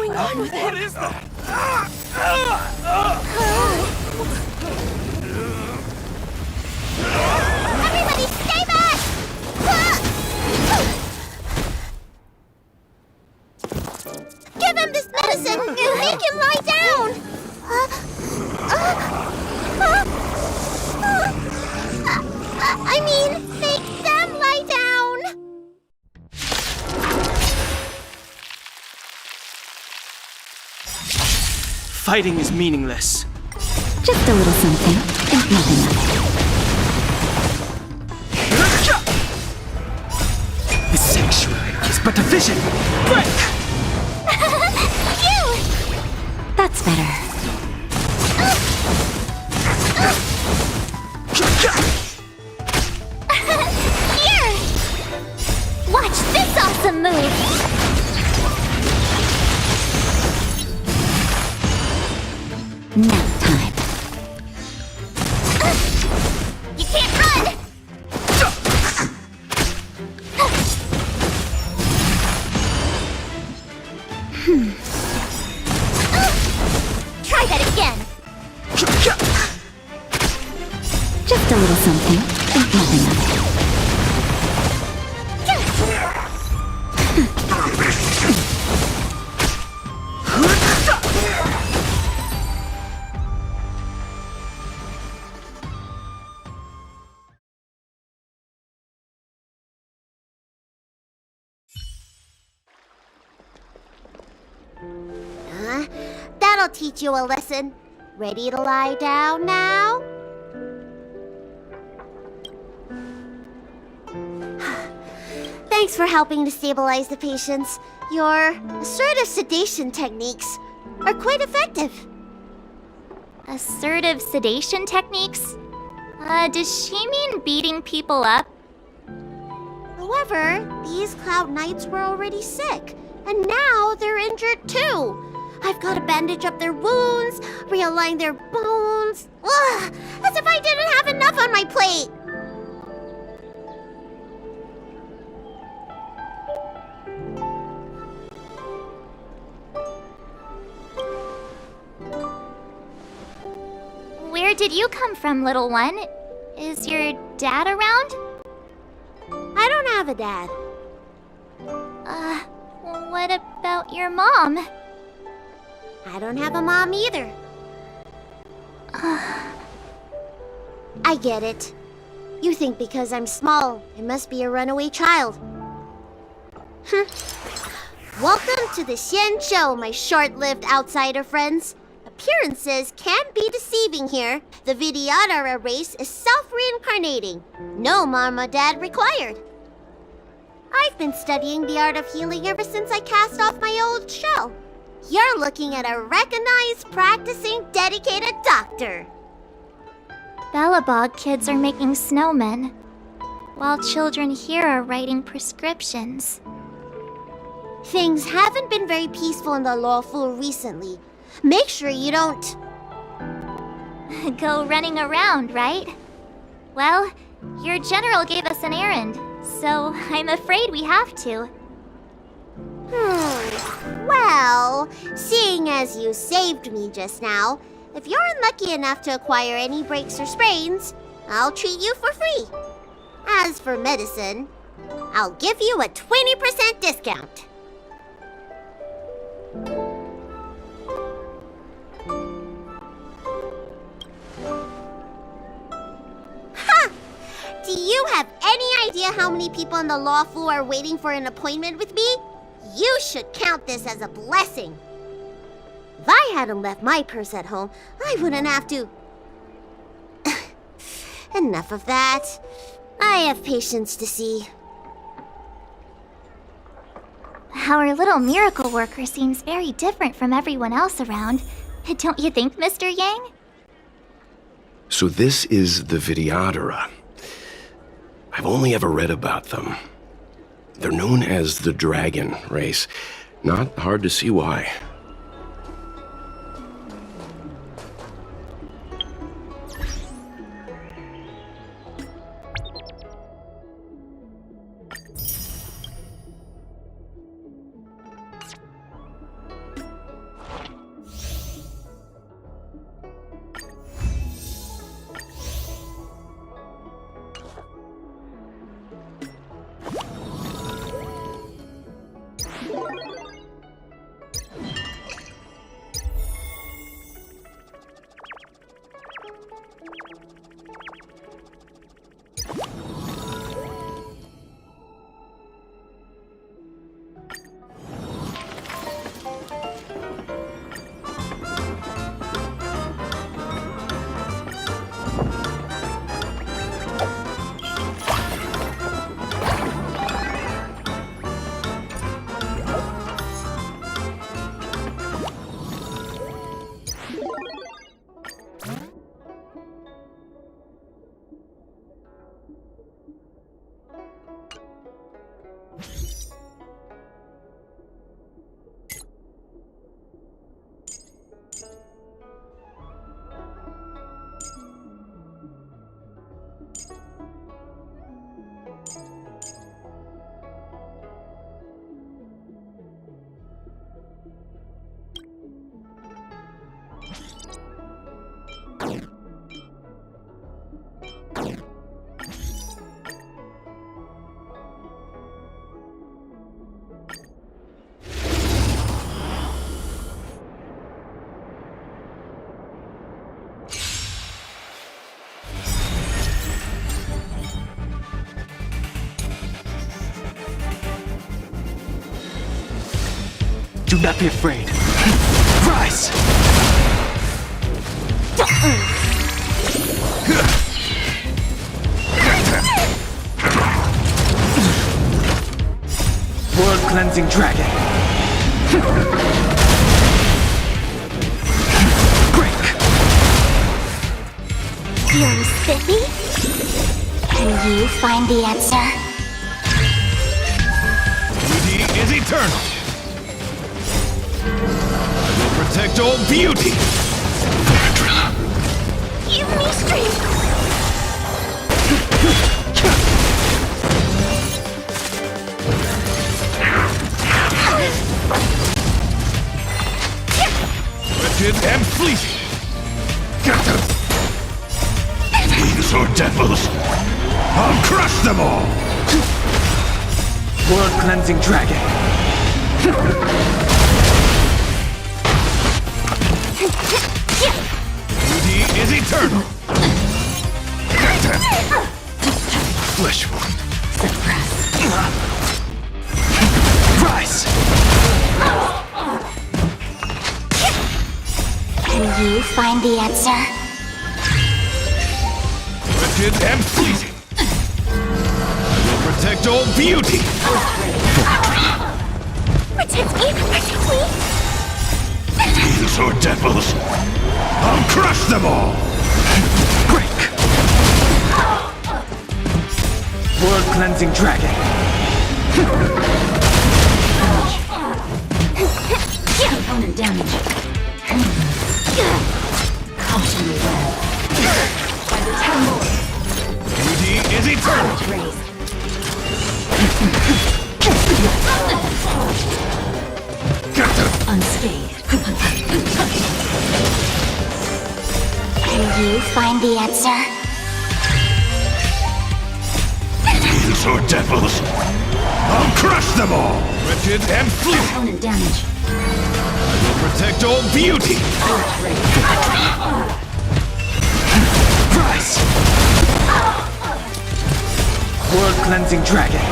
going on with him? What is that? Everybody stay back! Give him this medicine! Make him lie down! I mean, make them lie down! Fighting is meaningless. Just a little something. Think nothing of it. The sanctuary is but a vision. Break! That's better. Here! Watch this awesome move! Nap time. You can't run! Try that again! Just a little something. Think nothing of it. That'll teach you a lesson. Ready to lie down now? Thanks for helping to stabilize the patients. Your assertive sedation techniques are quite effective. Assertive sedation techniques? Does she mean beating people up? However, these Cloud Knights were already sick, and now they're injured too. I've got to bandage up their wounds, realign their bones. Ugh, as if I didn't have enough on my plate. Where did you come from, little one? Is your dad around? I don't have a dad. What about your mom? I don't have a mom either. I get it. You think because I'm small, I must be a runaway child. Welcome to the Xian Show, my short-lived outsider friends. Appearances can be deceiving here. The Vidyadhara race is self-reincarnating. No mom or dad required. I've been studying the art of healing ever since I cast off my old shell. You're looking at a recognized, practicing, dedicated doctor. Belobog kids are making snowmen, while children here are writing prescriptions. Things haven't been very peaceful in the Lawful recently. Make sure you don't... Go running around, right? Well, your general gave us an errand, so I'm afraid we have to. Well, seeing as you saved me just now, if you're unlucky enough to acquire any breaks or sprains, I'll treat you for free. As for medicine, I'll give you a 20% discount. Ha! Do you have any idea how many people in the Lawful are waiting for an appointment with me? You should count this as a blessing. If I hadn't left my purse at home, I wouldn't have to... Enough of that. I have patients to see. Our little miracle worker seems very different from everyone else around. Don't you think, Mr. Yang? So this is the Vidyadhara. I've only ever read about them. They're known as the Dragon race. Not hard to see why. Do not be afraid. Rise! World Cleansing Dragon. Break! Feeling spiffy? Can you find the answer? Beauty is eternal. I will protect all beauty. Give me strength! Wretched and fleecy. These are devils. I'll crush them all. World Cleansing Dragon. Beauty is eternal. Flesh wound. Rise! Can you find the answer? Wretched and fleecy. I will protect all beauty. Protect me! Protect me! These are devils. I'll crush them all. Break! World Cleansing Dragon. Component damage. Caution me well. By the Ten Lords. Beauty is eternal. Raised. Unscathed. Can you find the answer? These are devils. I'll crush them all. Wretched and fleecy. Component damage. I will protect all beauty. Rise! World Cleansing Dragon.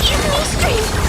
Give me strength!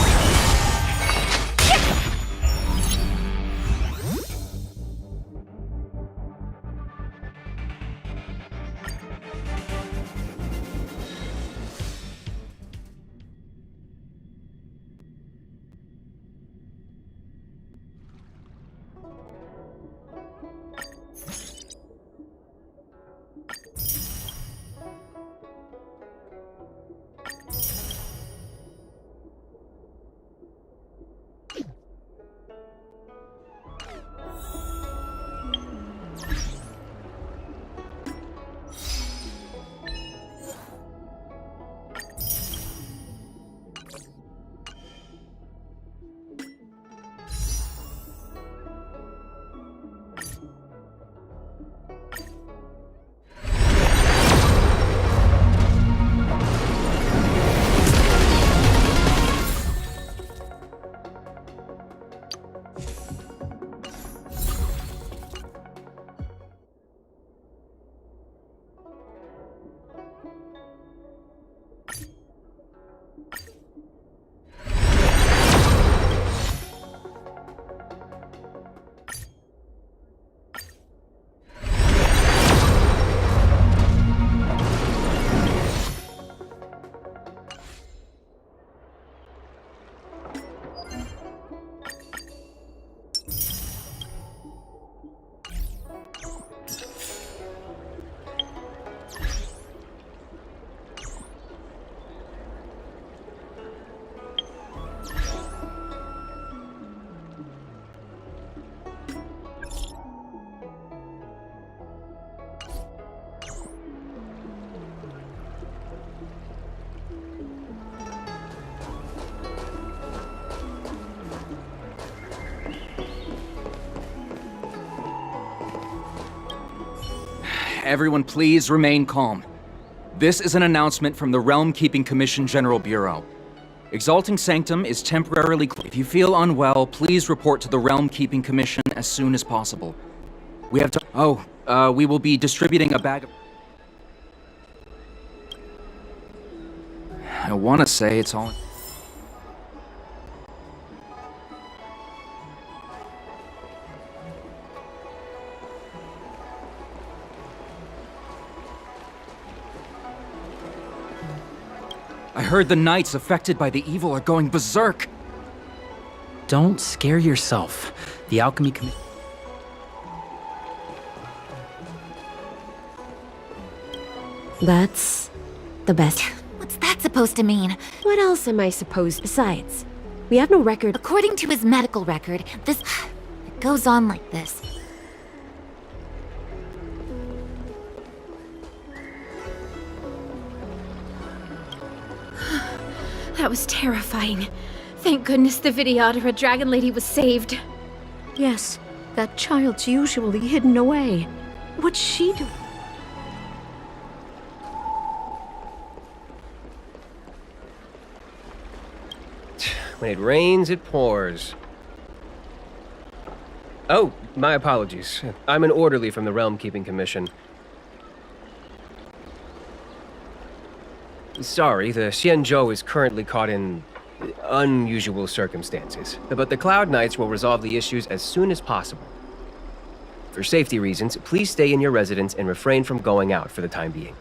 Everyone please remain calm. This is an announcement from the Realm Keeping Commission General Bureau. Exalting Sanctum is temporarily If you feel unwell, please report to the Realm Keeping Commission as soon as possible. We have to- we will be distributing a bag of- I want to say it's all... I heard the knights affected by the evil are going berserk. Don't scare yourself. The Alchemy Committee... That's the best. What's that supposed to mean? What else am I supposed besides? We have no record. According to his medical record, this... it goes on like this. That was terrifying. Thank goodness the Vidyadhara Dragon Lady was saved. Yes, that child's usually hidden away. What's she doing? When it rains, it pours. Oh, my apologies. I'm an orderly from the Realm Keeping Commission. Sorry, the Xianzhou is currently caught in unusual circumstances, but the Cloud Knights will resolve the issues as soon as possible. For safety reasons, please stay in your residence and refrain from going out for the time being.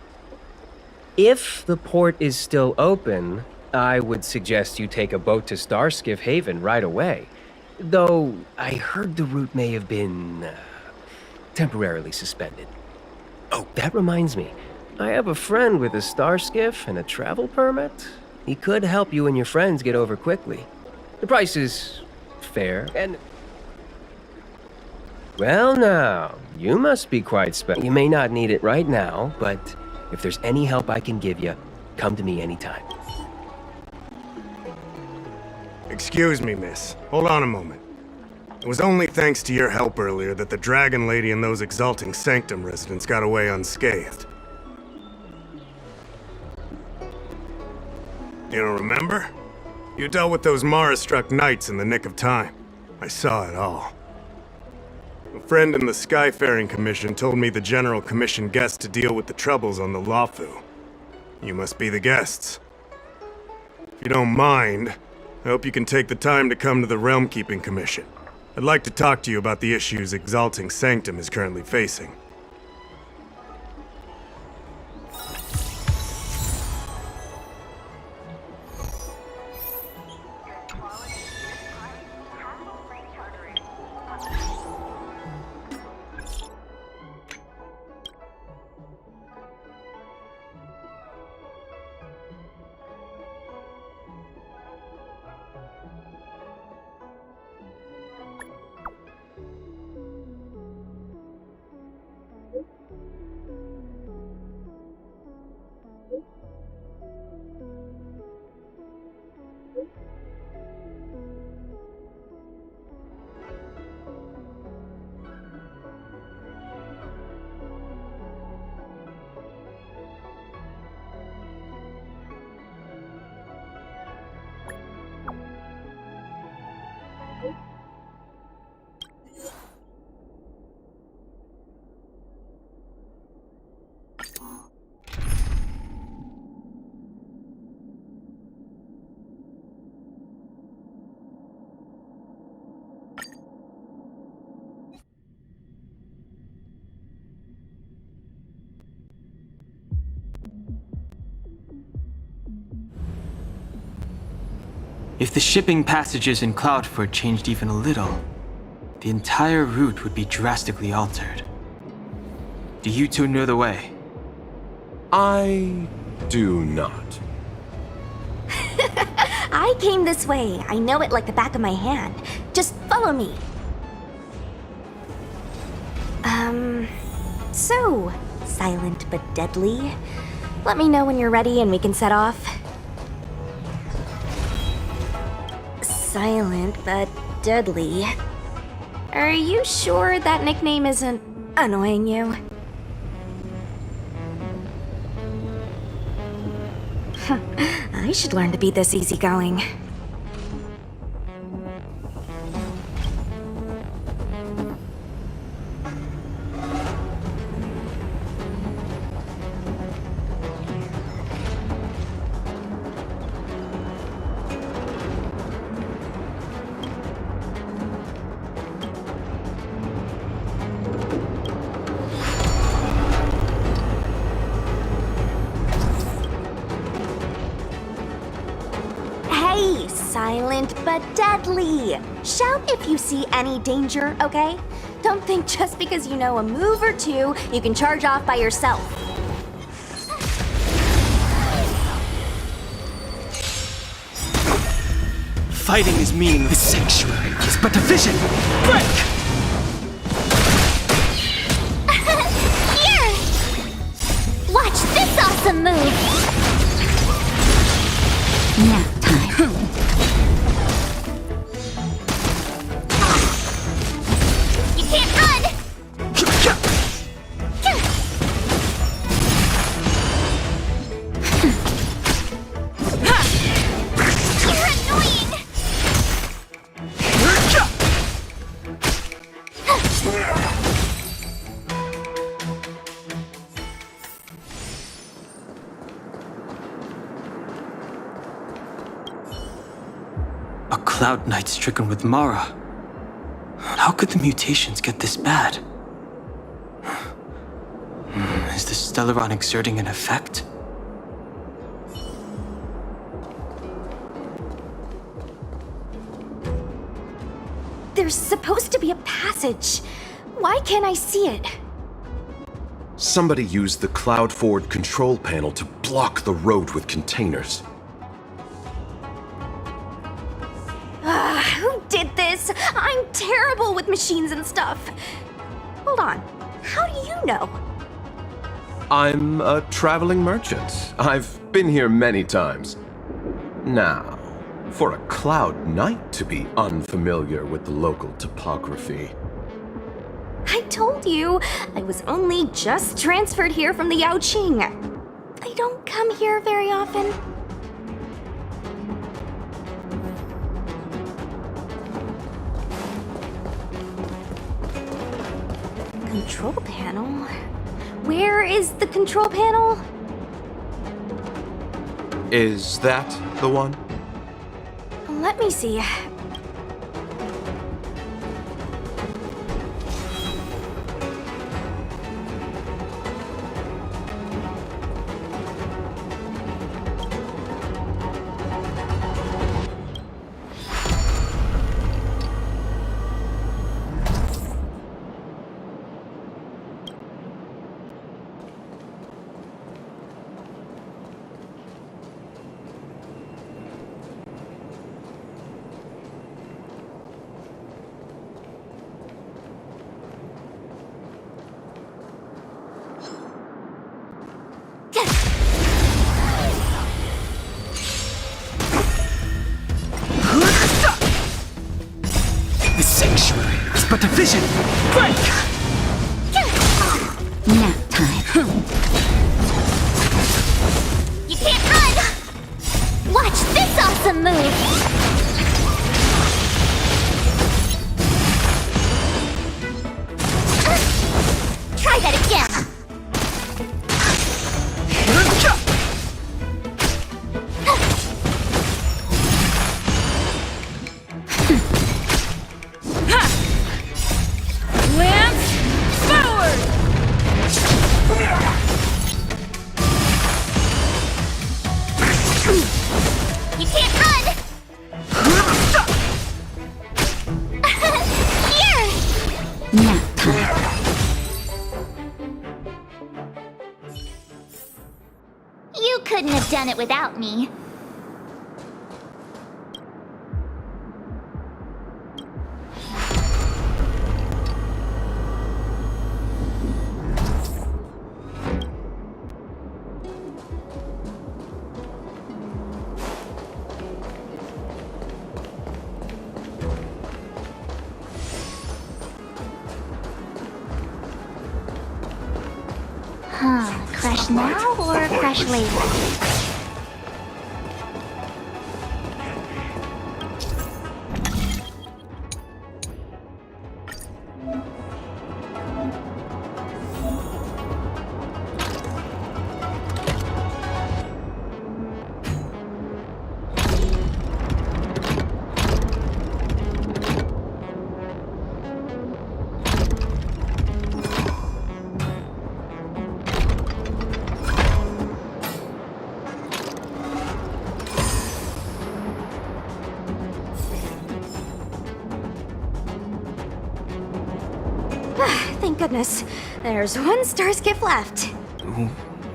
If the port is still open, I would suggest you take a boat to Starskiff Haven right away. Though, I heard the route may have been temporarily suspended. Oh, that reminds me. I have a friend with a Starskiff and a travel permit. He could help you and your friends get over quickly. The price is fair, and... Well now, you must be quite special. You may not need it right now, but if there's any help I can give you, come to me anytime. Excuse me, miss. Hold on a moment. It was only thanks to your help earlier that the Dragon Lady and those Exalting Sanctum residents got away unscathed. You don't remember? You dealt with those Mara-struck knights in the nick of time. I saw it all. A friend in the Skyfaring Commission told me the General commissioned guests to deal with the troubles on the Luofu. You must be the guests. If you don't mind, I hope you can take the time to come to the Realm Keeping Commission. I'd like to talk to you about the issues Exalting Sanctum is currently facing. If the shipping passages in Cloudford changed even a little, the entire route would be drastically altered. Do you two know the way? I do not. I came this way. I know it like the back of my hand. Just follow me. So, silent but deadly. Let me know when you're ready and we can set off. Silent but deadly. Are you sure that nickname isn't annoying you? I should learn to be this easygoing. silent but deadly. Shout if you see any danger, okay? Don't think just because you know a move or two, you can charge off by yourself. Fighting is meaningless. The sanctuary is but a vision. Break! Here! Watch this awesome move! Nap time. You can't run! You're annoying! A Cloud Knight stricken with Mara. How could the mutations get this bad? Is the Stellaron exerting an effect? There's supposed to be a passage. Why can't I see it? Somebody used the Cloud Forward control panel to block the road with containers. Who did this? I'm terrible with machines and stuff. Hold on. How do you know? I'm a traveling merchant. I've been here many times. Now, for a Cloud Knight to be unfamiliar with the local topography. I told you, I was only just transferred here from the Yaoqing. I don't come here very often. Control panel? Where is the control panel? Is that the one? Let me see. The sanctuary is but a vision. Break! Nap time. You can't run! Watch this awesome move! Try that again! You can't run! Here! Nap time. You couldn't have done it without me. Crash now or crash later? thank goodness. There's one star skiff left.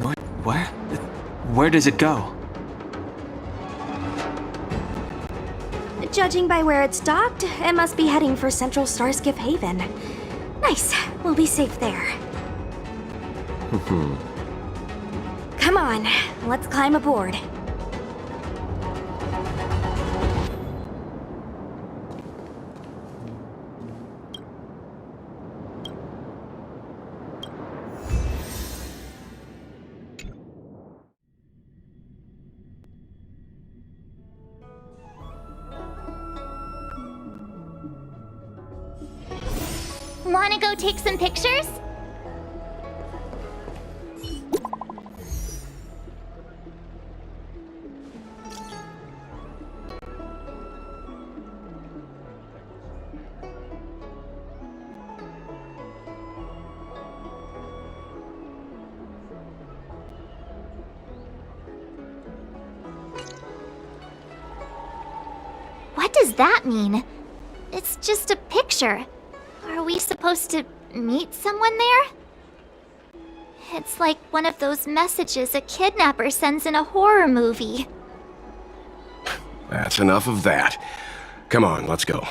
What? Where? Where does it go? Judging by where it's docked, it must be heading for Central Starskiff Haven. Nice. We'll be safe there. Come on, let's climb aboard. Wanna go take some pictures? What does that mean? It's just a picture. Are we supposed to meet someone there? It's like one of those messages a kidnapper sends in a horror movie. That's enough of that. Come on, let's go.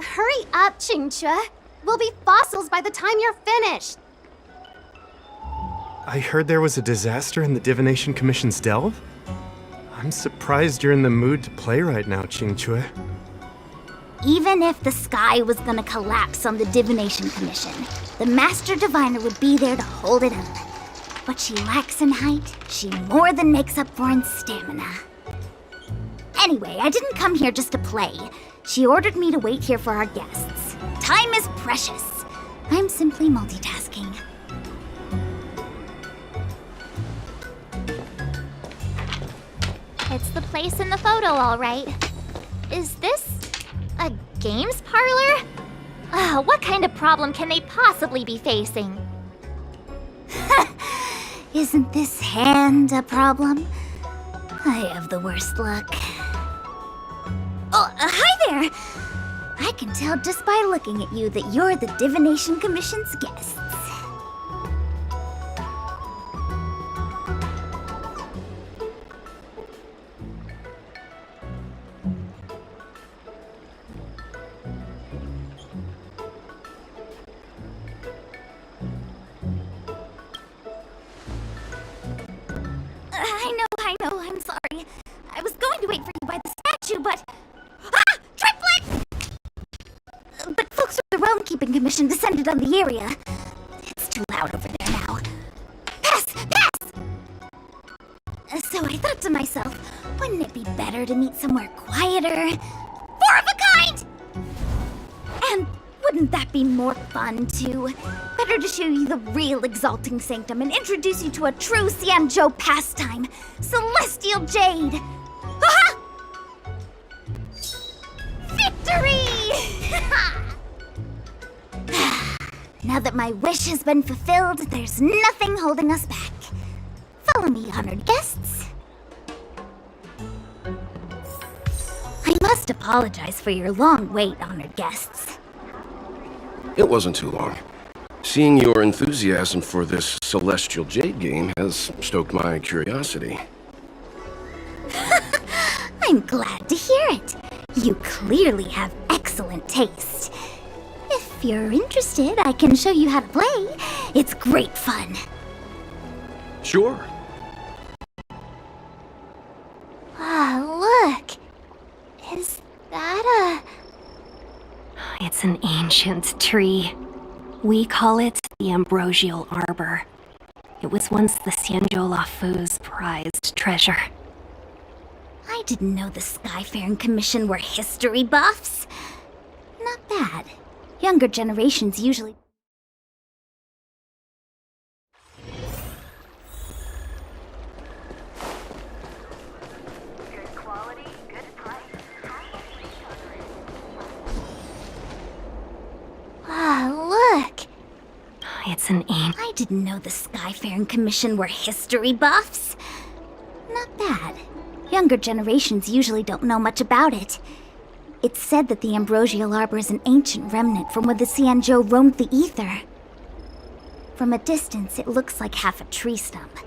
Hurry up, Qingque. We'll be fossils by the time you're finished. I heard there was a disaster in the Divination Commission's delve? I'm surprised you're in the mood to play right now, Qingque. Even if the sky was gonna collapse on the Divination Commission, the Master Diviner would be there to hold it up. What she lacks in height, she more than makes up for in stamina. Anyway, I didn't come here just to play. She ordered me to wait here for our guests. Time is precious. I'm simply multitasking. It's the place in the photo, all right. Is this a games parlor? What kind of problem can they possibly be facing? Isn't this hand a problem? I have the worst luck. Oh, hi there! I can tell just by looking at you that you're the Divination Commission's guests. I know, I'm sorry. I was going to wait for you by the statue, but... Ah! Triplet! But folks from the Realm Keeping Commission descended on the area. It's too loud over there now. Pass! Pass! So I thought to myself, wouldn't it be better to meet somewhere quieter? Four of a kind! And wouldn't that be more fun, too? Better to show you the real Exalting Sanctum and introduce you to a true Xianzhou pastime, Celestial Jade! Aha! Victory! Now that my wish has been fulfilled, there's nothing holding us back. Follow me, honored guests. I must apologize for your long wait, honored guests. It wasn't too long. Seeing your enthusiasm for this Celestial Jade game has stoked my curiosity. I'm glad to hear it. You clearly have excellent taste. If you're interested, I can show you how to play. It's great fun. Sure. Look. Is that It's an ancient tree. We call it the Ambrosial Arbor. It was once the Xianzhou Luofu's prized treasure. I didn't know the Skyfaring Commission were history buffs. Not bad. Younger generations usually... It's an aim. I didn't know the Skyfaring Commission were history buffs. Not bad. Younger generations usually don't know much about it. It's said that the Ambrosial Arbor is an ancient remnant from when the Xianzhou roamed the ether. From a distance, it looks like half a tree stump.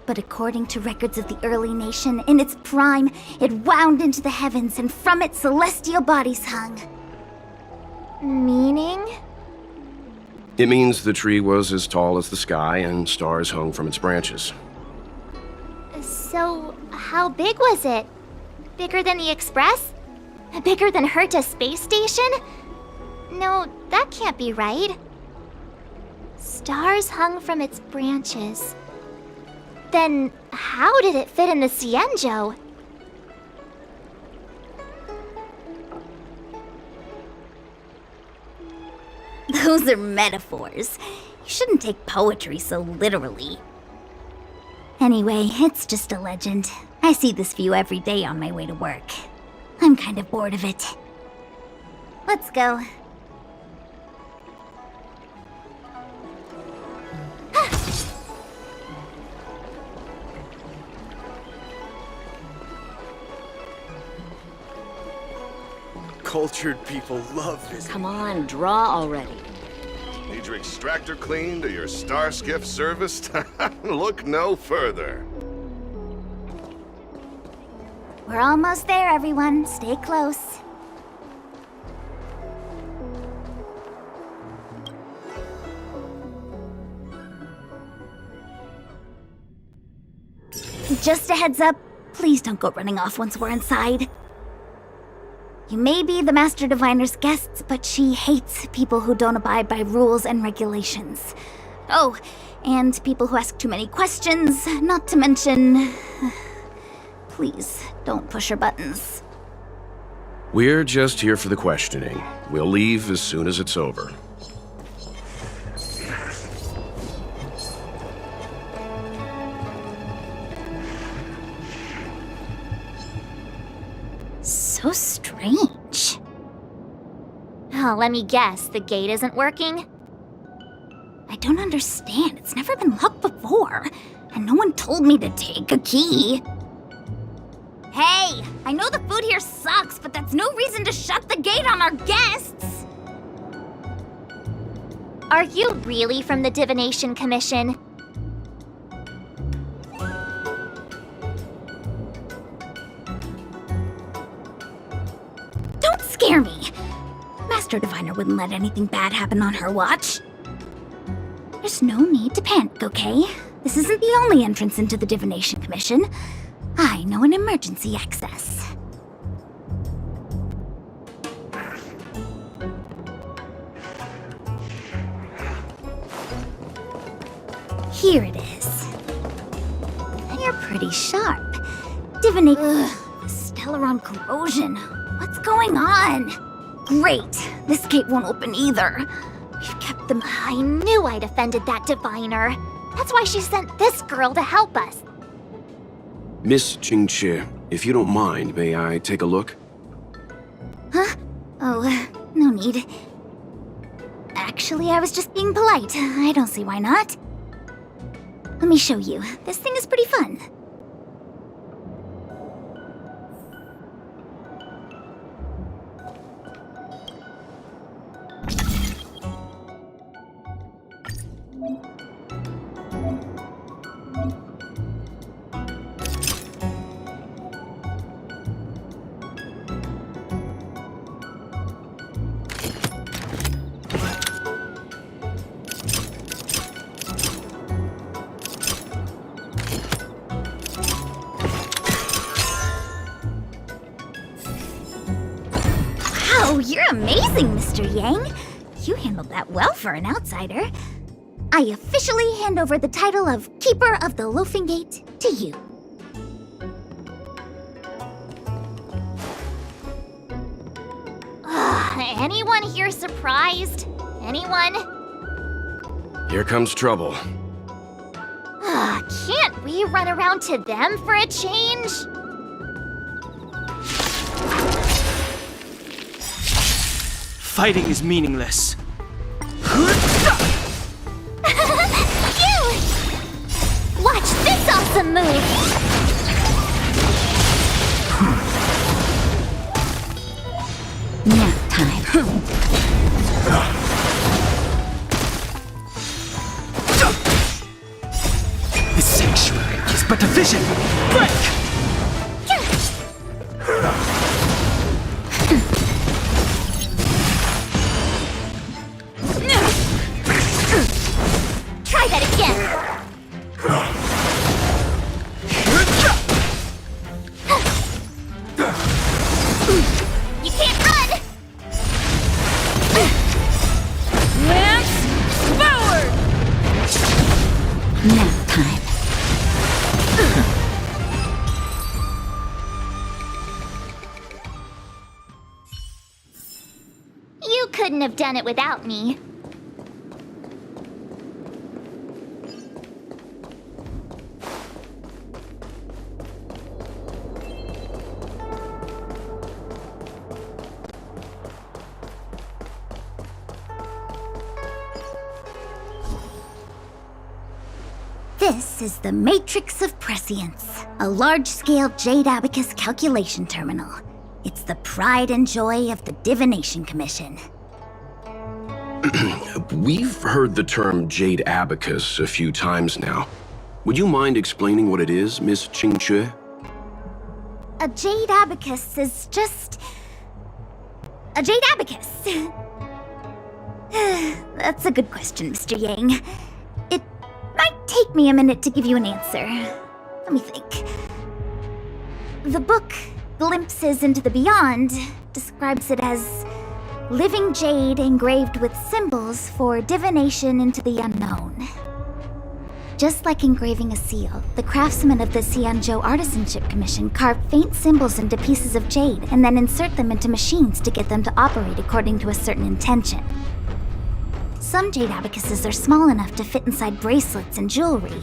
But according to records of the early nation, in its prime, it wound into the heavens and from it celestial bodies hung. Meaning? It means the tree was as tall as the sky and stars hung from its branches. So, how big was it? Bigger than the Express? Bigger than Herta Space Station? No, that can't be right. Stars hung from its branches. Then, how did it fit in the Xianzhou? Those are metaphors. You shouldn't take poetry so literally. Anyway, it's just a legend. I see this view every day on my way to work. I'm kind of bored of it. Let's go. Cultured people love visiting. Come on, draw already. Need your extractor cleaned or your star skiff serviced? Look no further. We're almost there, everyone. Stay close. Just a heads up, please don't go running off once we're inside. You may be the Master Diviner's guests, but she hates people who don't abide by rules and regulations. Oh, and people who ask too many questions, not to mention... Please, don't push her buttons. We're just here for the questioning. We'll leave as soon as it's over. So strange. Oh, let me guess, the gate isn't working? I don't understand. It's never been locked before, and no one told me to take a key. Hey, I know the food here sucks, but that's no reason to shut the gate on our guests. Are you really from the Divination Commission? Don't scare me! Master Diviner wouldn't let anything bad happen on her watch. There's no need to panic, okay? This isn't the only entrance into the Divination Commission. I know an emergency access. Here it is. You're pretty sharp. Divinate. Stellaron corrosion. What's going on? Great. This gate won't open either. We've kept them. I knew I'd offended that diviner. That's why she sent this girl to help us. Miss Qingqi, if you don't mind, may I take a look? Huh? Oh, no need. Actually, I was just being polite. I don't see why not. Let me show you. This thing is pretty fun. Wow, you're amazing, Mr. Yang. You handled that well for an outsider. I officially hand over the title of Keeper of the Loafing Gate to you. Anyone here surprised? Anyone? Here comes trouble. Can't we run around to them for a change? Fighting is meaningless. Awesome move! Nap time. The sanctuary is but a vision! Break! Try that again! You can't run! Lance forward! Nap time. You couldn't have done it without me. This is the Matrix of Prescience, a large-scale Jade Abacus calculation terminal. It's the pride and joy of the Divination Commission. We've heard the term Jade Abacus a few times now. Would you mind explaining what it is, Miss Qingque? A Jade Abacus is just... a Jade Abacus. That's a good question, Mr. Yang. It might take me a minute to give you an answer. Let me think. The book, Glimpses into the Beyond, describes it as living jade engraved with symbols for divination into the unknown. Just like engraving a seal, the craftsmen of the Xianzhou Artisanship Commission carve faint symbols into pieces of jade and then insert them into machines to get them to operate according to a certain intention. Some jade abacuses are small enough to fit inside bracelets and jewelry.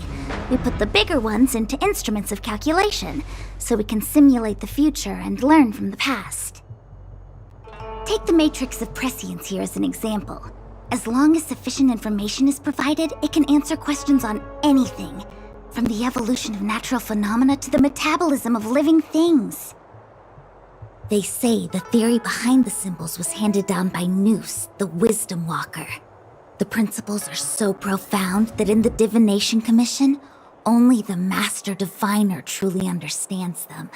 We put the bigger ones into instruments of calculation, so we can simulate the future and learn from the past. Take the Matrix of Prescience here as an example. As long as sufficient information is provided, it can answer questions on anything, from the evolution of natural phenomena to the metabolism of living things. They say the theory behind the symbols was handed down by Nous, the Wisdom Walker. The principles are so profound that in the Divination Commission, only the Master Diviner truly understands them.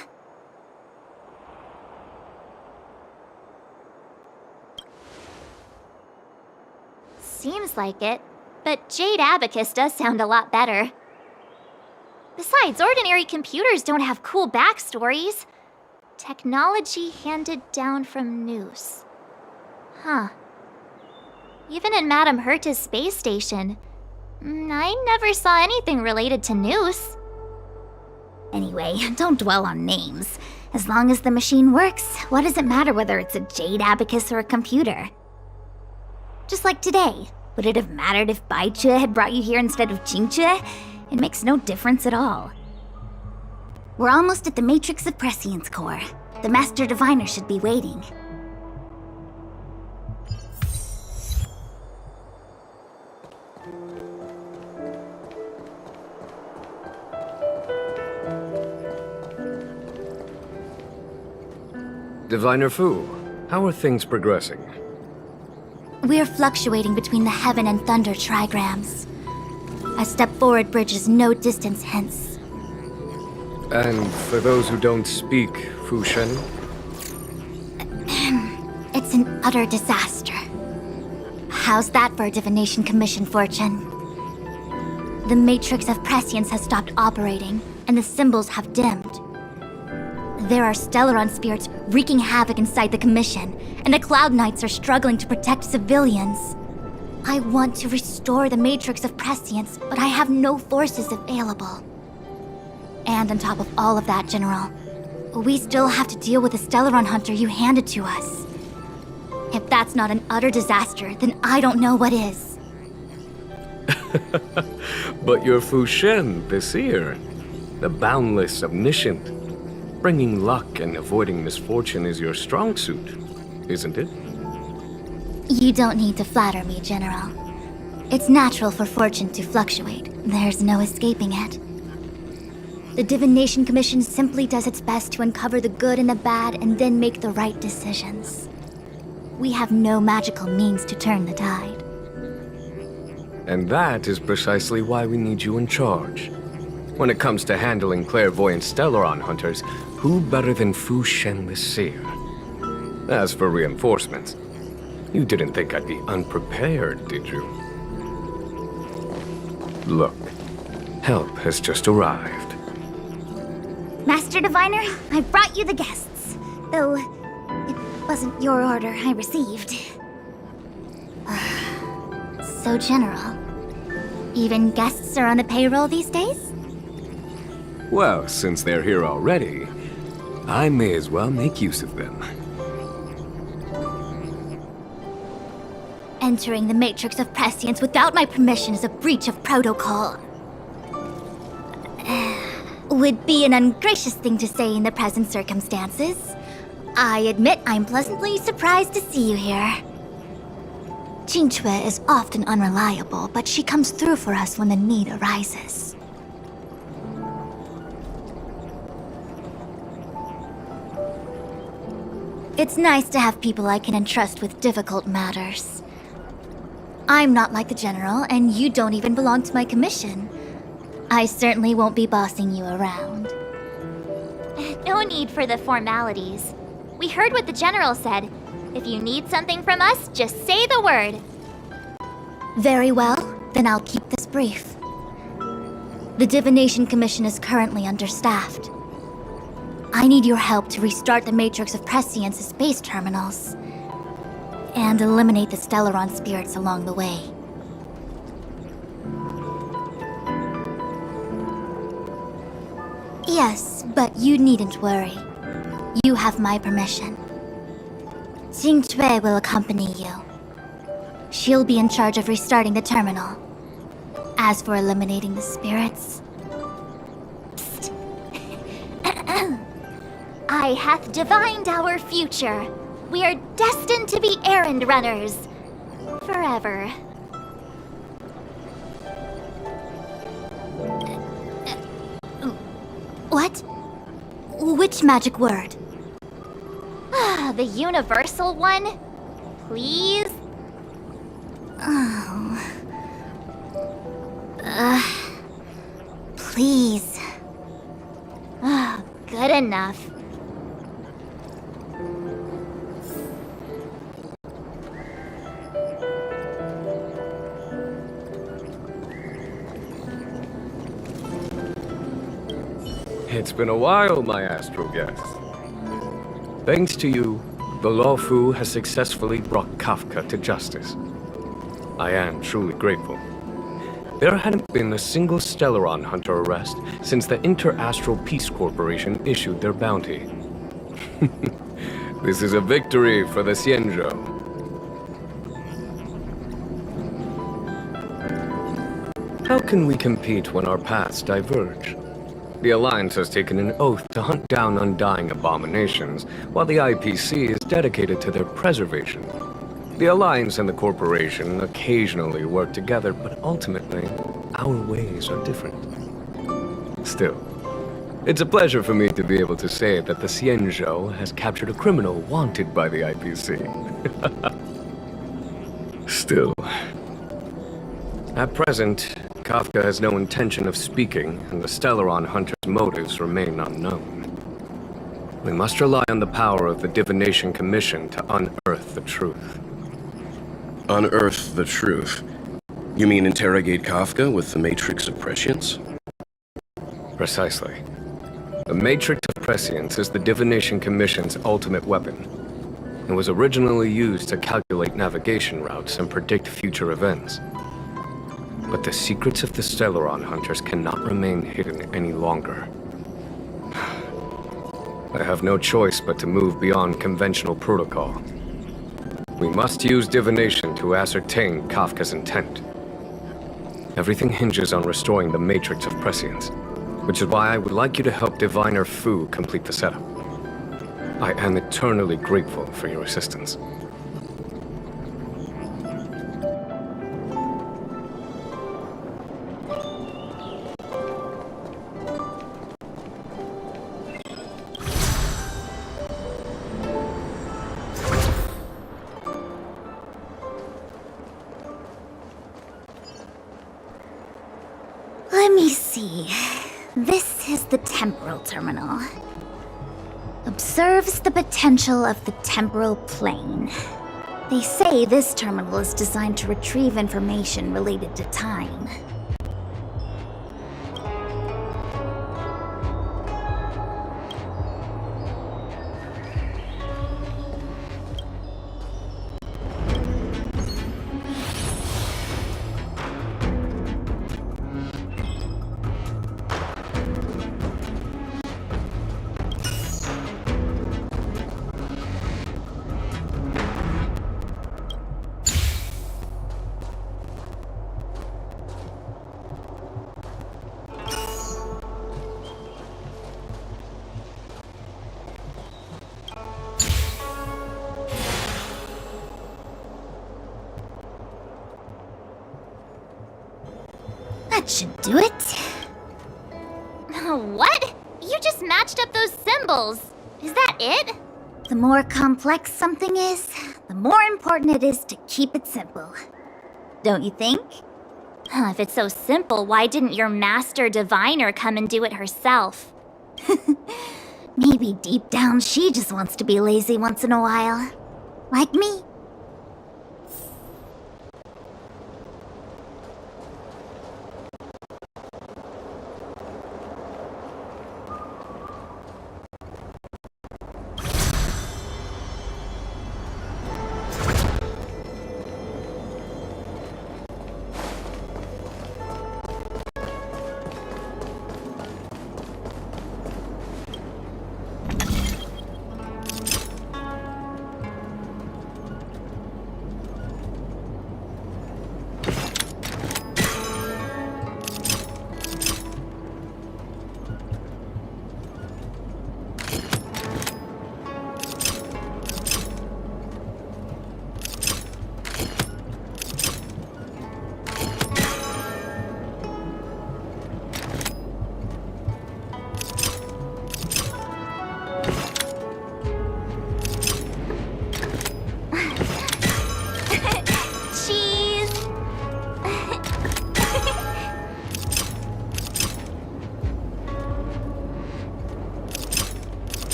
Seems like it, but Jade Abacus does sound a lot better. Besides, ordinary computers don't have cool backstories. Technology handed down from Nous. Huh. Even in Madame Herta's space station, I never saw anything related to Nous. Anyway, don't dwell on names. As long as the machine works, what does it matter whether it's a Jade Abacus or a computer? Just like today, would it have mattered if Baichue had brought you here instead of Qingque? It makes no difference at all. We're almost at the Matrix of Prescience core. The Master Diviner should be waiting. Diviner Fu, how are things progressing? We're fluctuating between the Heaven and Thunder trigrams. A step forward bridges no distance hence. And for those who don't speak Fu Shen? It's an utter disaster. How's that for a Divination Commission fortune? The Matrix of Prescience has stopped operating, and the symbols have dimmed. There are Stellaron spirits wreaking havoc inside the Commission, and the Cloud Knights are struggling to protect civilians. I want to restore the Matrix of Prescience, but I have no forces available. And on top of all of that, General, we still have to deal with the Stellaron Hunter you handed to us. If that's not an utter disaster, then I don't know what is. But you're Fu Shen, the seer, the boundless, omniscient. Bringing luck and avoiding misfortune is your strong suit, isn't it? You don't need to flatter me, General. It's natural for fortune to fluctuate. There's no escaping it. The Divination Commission simply does its best to uncover the good and the bad and then make the right decisions. We have no magical means to turn the tide. And that is precisely why we need you in charge. When it comes to handling clairvoyant Stellaron hunters, who better than Fu Shen the Seer? As for reinforcements, you didn't think I'd be unprepared, did you? Look, help has just arrived. Master Diviner, I brought you the guests. Though, it wasn't your order I received. So general. Even guests are on the payroll these days? Well, since they're here already, I may as well make use of them. Entering the Matrix of Prescience without my permission is a breach of protocol. Would be an ungracious thing to say in the present circumstances. I admit I'm pleasantly surprised to see you here. Qingque is often unreliable, but she comes through for us when the need arises. It's nice to have people I can entrust with difficult matters. I'm not like the General, and you don't even belong to my commission. I certainly won't be bossing you around. No need for the formalities. We heard what the General said. If you need something from us, just say the word. Very well, then I'll keep this brief. The Divination Commission is currently understaffed. I need your help to restart the Matrix of Prescience's space terminals and eliminate the Stellaron spirits along the way. Yes, but you needn't worry. You have my permission. Qingque will accompany you. She'll be in charge of restarting the terminal. As for eliminating the spirits... Psst. I hath divined our future. We are destined to be errand runners. Forever. What? Which magic word? The universal one? Please? Oh. Please. Good enough. It's been a while, my astral guest. Thanks to you, the Luofu has successfully brought Kafka to justice. I am truly grateful. There hadn't been a single Stellaron hunter arrest since the Inter-Astral Peace Corporation issued their bounty. This is a victory for the Xianzhou. How can we compete when our paths diverge? The Alliance has taken an oath to hunt down undying abominations, while the IPC is dedicated to their preservation. The Alliance and the Corporation occasionally work together, but ultimately, our ways are different. Still, it's a pleasure for me to be able to say that the Xianzhou has captured a criminal wanted by the IPC. Still, at present, Kafka has no intention of speaking, and the Stellaron hunter's motives remain unknown. We must rely on the power of the Divination Commission to unearth the truth. Unearth the truth? You mean interrogate Kafka with the Matrix of Prescience? Precisely. The Matrix of Prescience is the Divination Commission's ultimate weapon, and was originally used to calculate navigation routes and predict future events. But the secrets of the Stellaron hunters cannot remain hidden any longer. I have no choice but to move beyond conventional protocol. We must use divination to ascertain Kafka's intent. Everything hinges on restoring the Matrix of Prescience, which is why I would like you to help Diviner Fu complete the setup. I am eternally grateful for your assistance. the temporal terminal. Observes the potential of the temporal plane. They say this terminal is designed to retrieve information related to time. That should do it. What? You just matched up those symbols. Is that it? The more complex something is, the more important it is to keep it simple. Don't you think? If it's so simple, why didn't your master diviner come and do it herself? Maybe deep down she just wants to be lazy once in a while. Like me.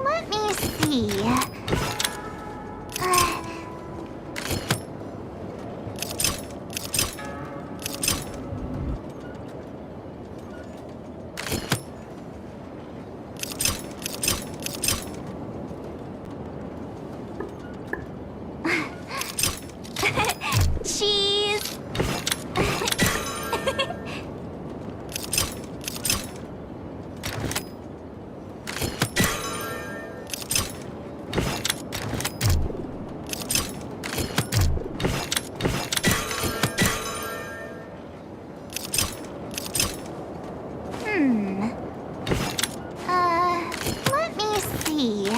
Let me see. Cheese! Let me see.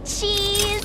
Cheese!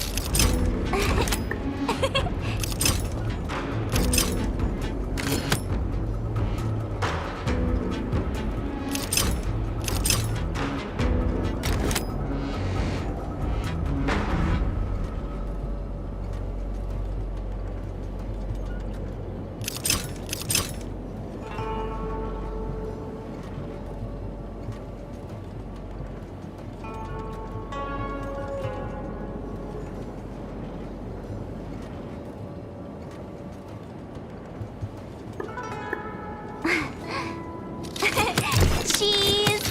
Cheese!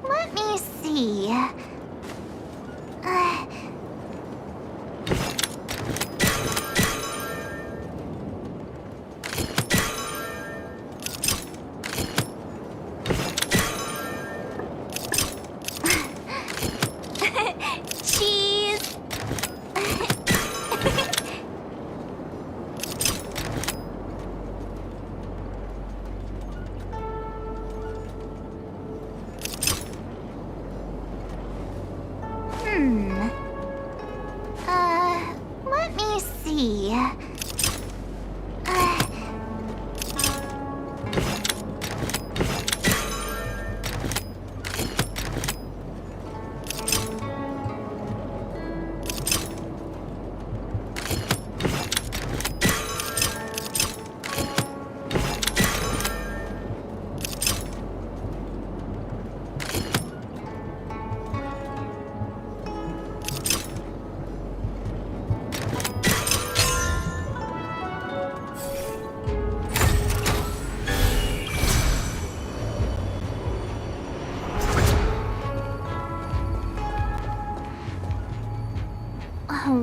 Let me see. Cheese! Let me see.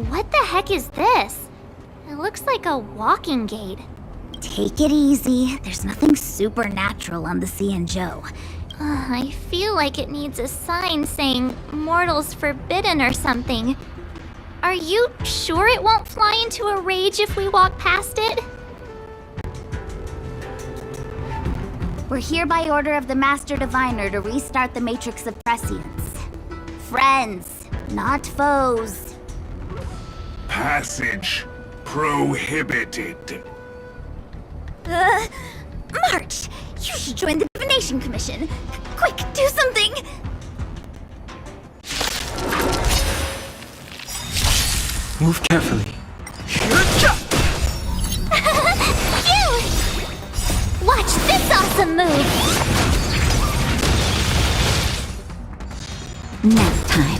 What the heck is this? It looks like a walking gate. Take it easy. There's nothing supernatural on the Xianzhou. I feel like it needs a sign saying mortals forbidden or something. Are you sure it won't fly into a rage if we walk past it? We're here by order of the Master Diviner to restart the Matrix of Prescience. Friends, not foes. Passage prohibited. March! You should join the Divination Commission. Quick, do something! Move carefully. You! Watch this awesome move! Nap time.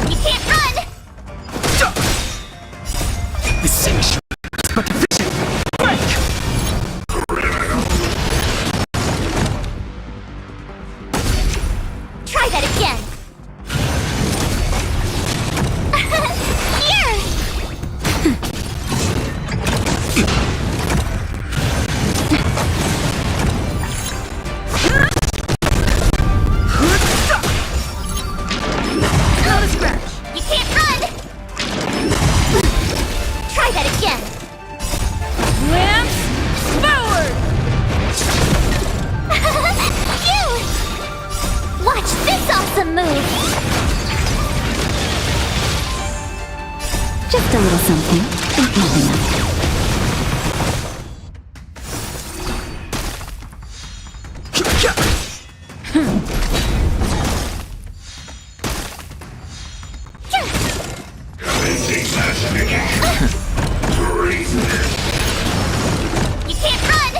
You can't run! The sanctuary is but a vision. Try that again! Here! You can't run! Try that again! Lance forward! You! Watch this awesome move! Just a little something. Think nothing of it. You can't run!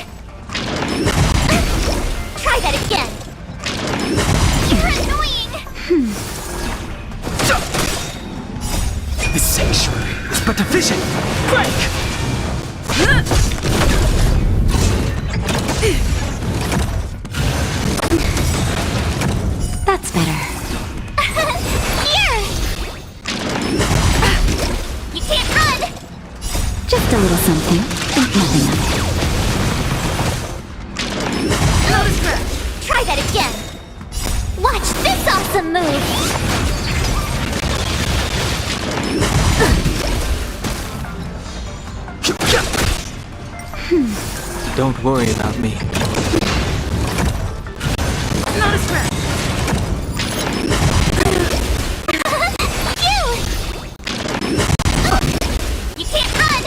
Try that again! You're annoying! The sanctuary is but a vision. Try that again! Watch this awesome move! Don't worry about me. Not a scratch! You can't run!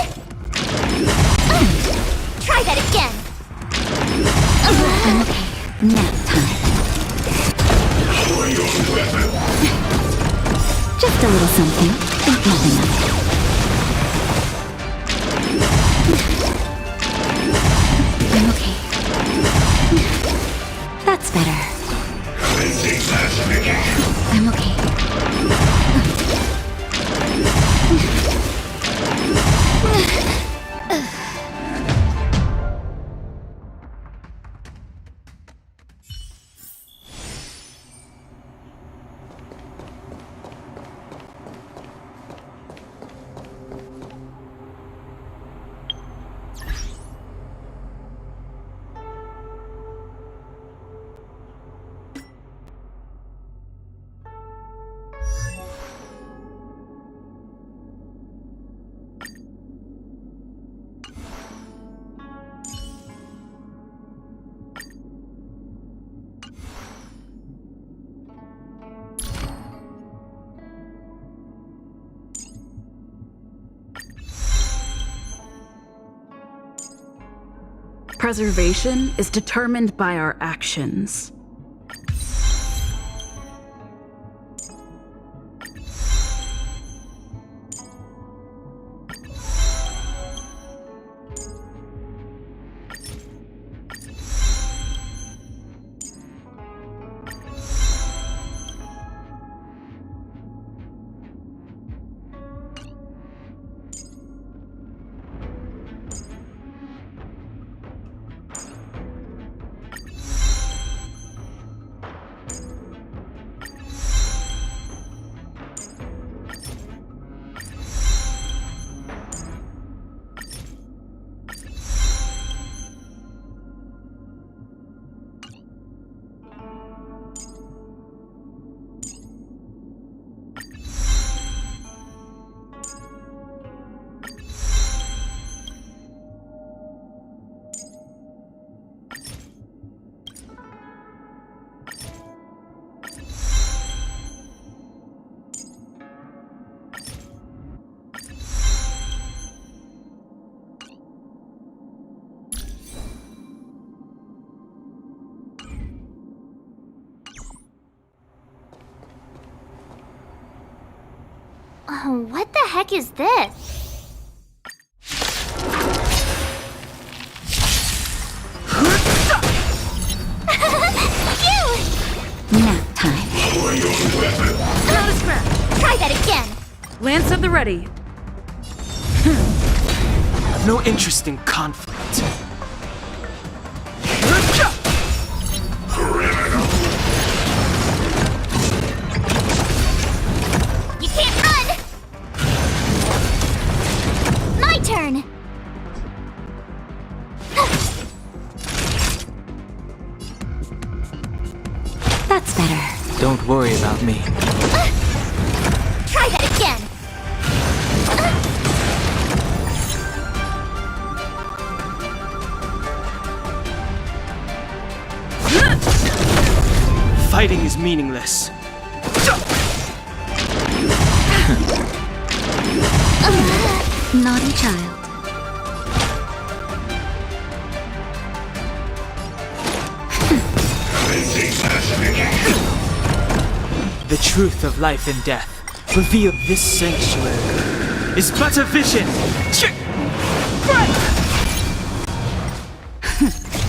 Try that again! Okay, nap time. Just a little something. Think nothing of it. I'm okay. That's better. I'm okay. Preservation is determined by our actions. What the heck is this? Nap time. Not a scratch! Try that again! Lance at the ready. I have no interest in conflict. You can't run! My turn! That's better. Don't worry about me. Try that again! Fighting is meaningless. Naughty child. The truth of life and death, revealed this sanctuary, is but a vision.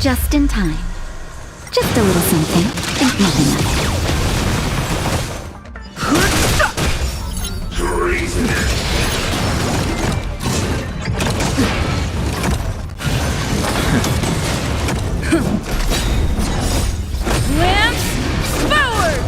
Just in time. Just a little something. Think nothing of it. Lance forward!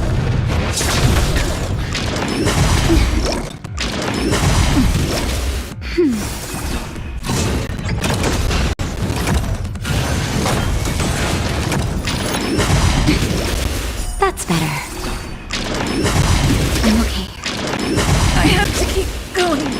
That's better. I'm okay. I have to keep going.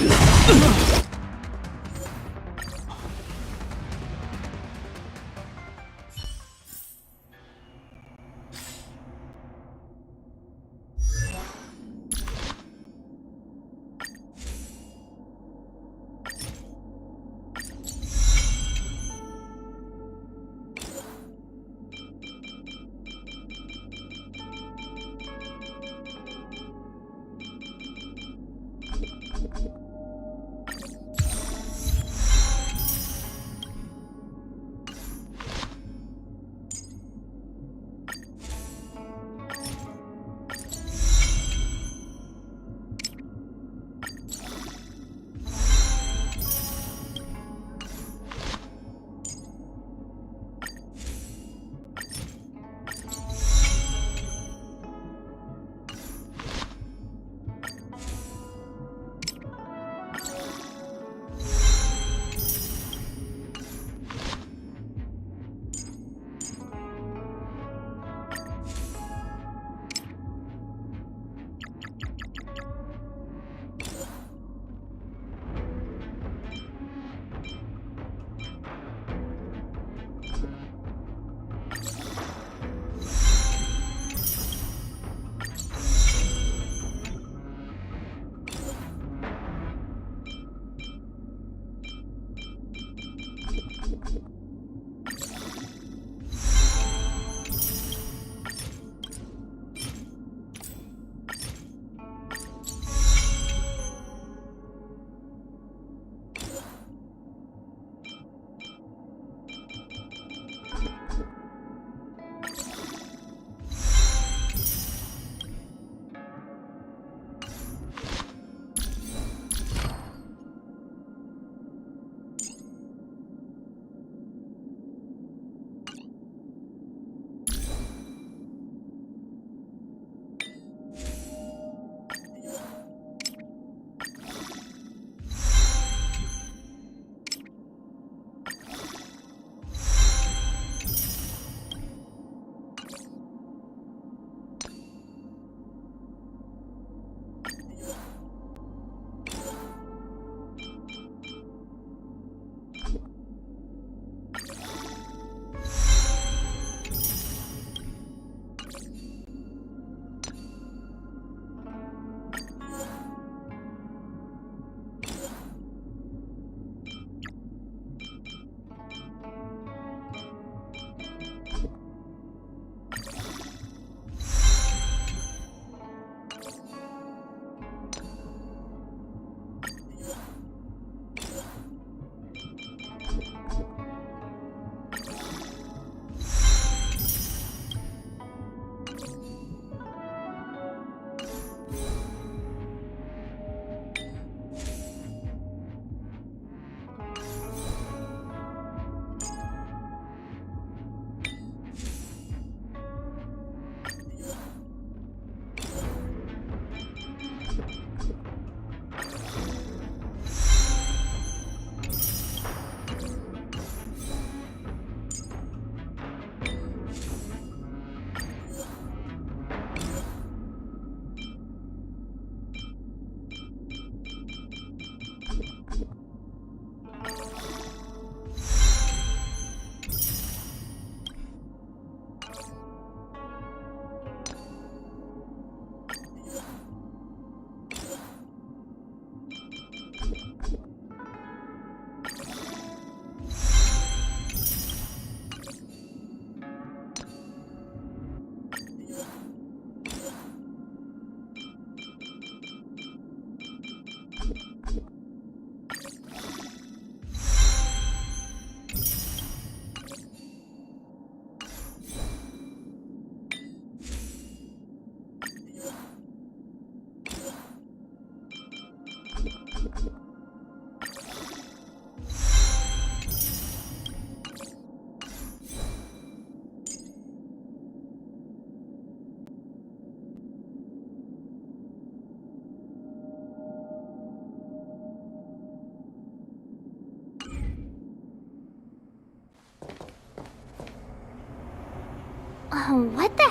What the?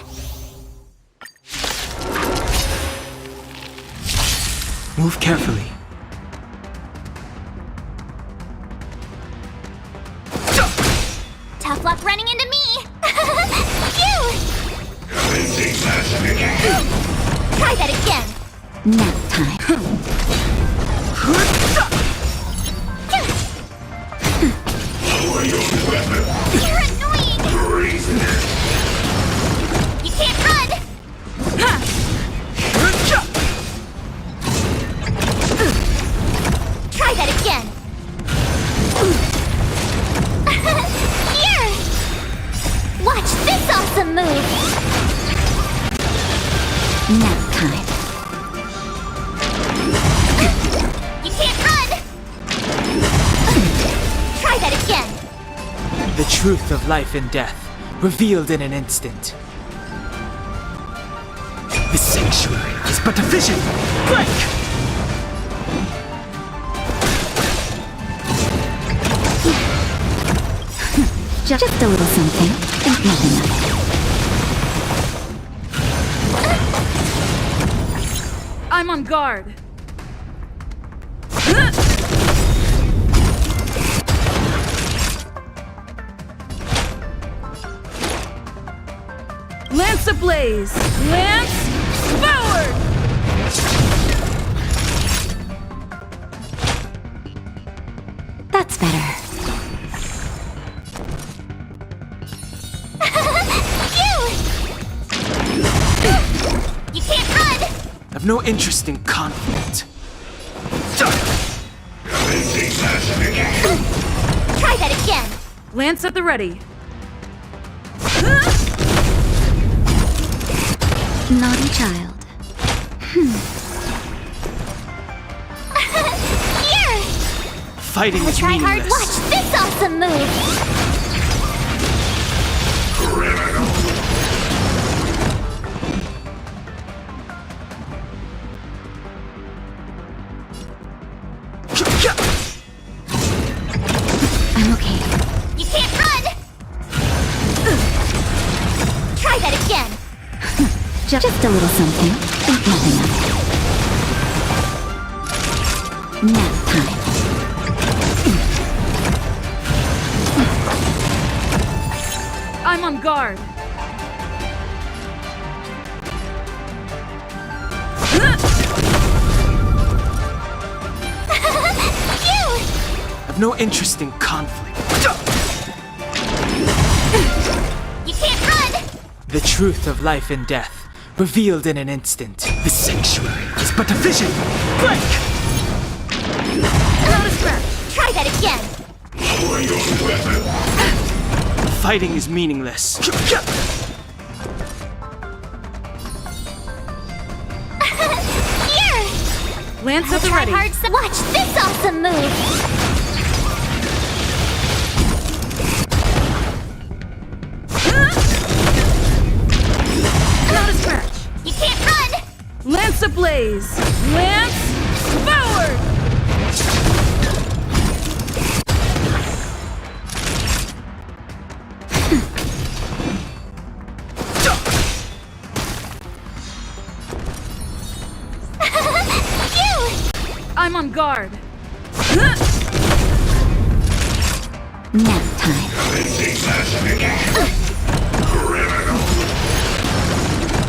Move carefully. Tough luck running into me! Phew! Try that again! Nap time. You're annoying! You can't run! Try that again! Here! Watch this awesome move! Nap time. You can't run! Try that again! The truth of life and death, revealed in an instant. The sanctuary is but a vision! Break! Just a little something. Think nothing of it. I'm on guard. Lance ablaze! Lance forward! That's better. You can't run! I've no interest in conflict. Try that again! Lance at the ready. Naughty child. Here! Fighting is Try hard, meaningless. watch this awesome move! I'm okay. You can't run! Try that again! Just a little something. Think nothing of it. Nap time. I'm on guard. I've no interest in conflict. You can't run! The truth of life and death, revealed in an instant. The sanctuary is but a vision! Break! Not a scratch! Try that again! Fighting is meaningless. Here! Lance at the Try ready. hard, watch this awesome move! Not a scratch. You can't run! Lance ablaze! Lance forward! I'm on guard. Nap time.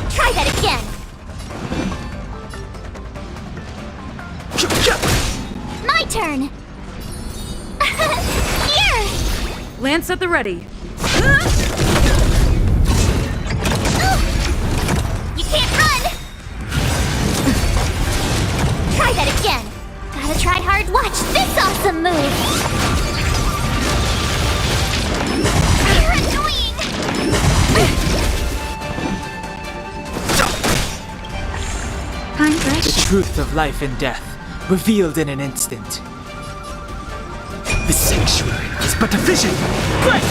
Try that again! My turn! Here! Lance at the ready. You can't run! Try that again! Gotta try hard, watch this awesome move! You're annoying! Time for a The truth of life and death, revealed in an instant. The sanctuary is but a vision! Break!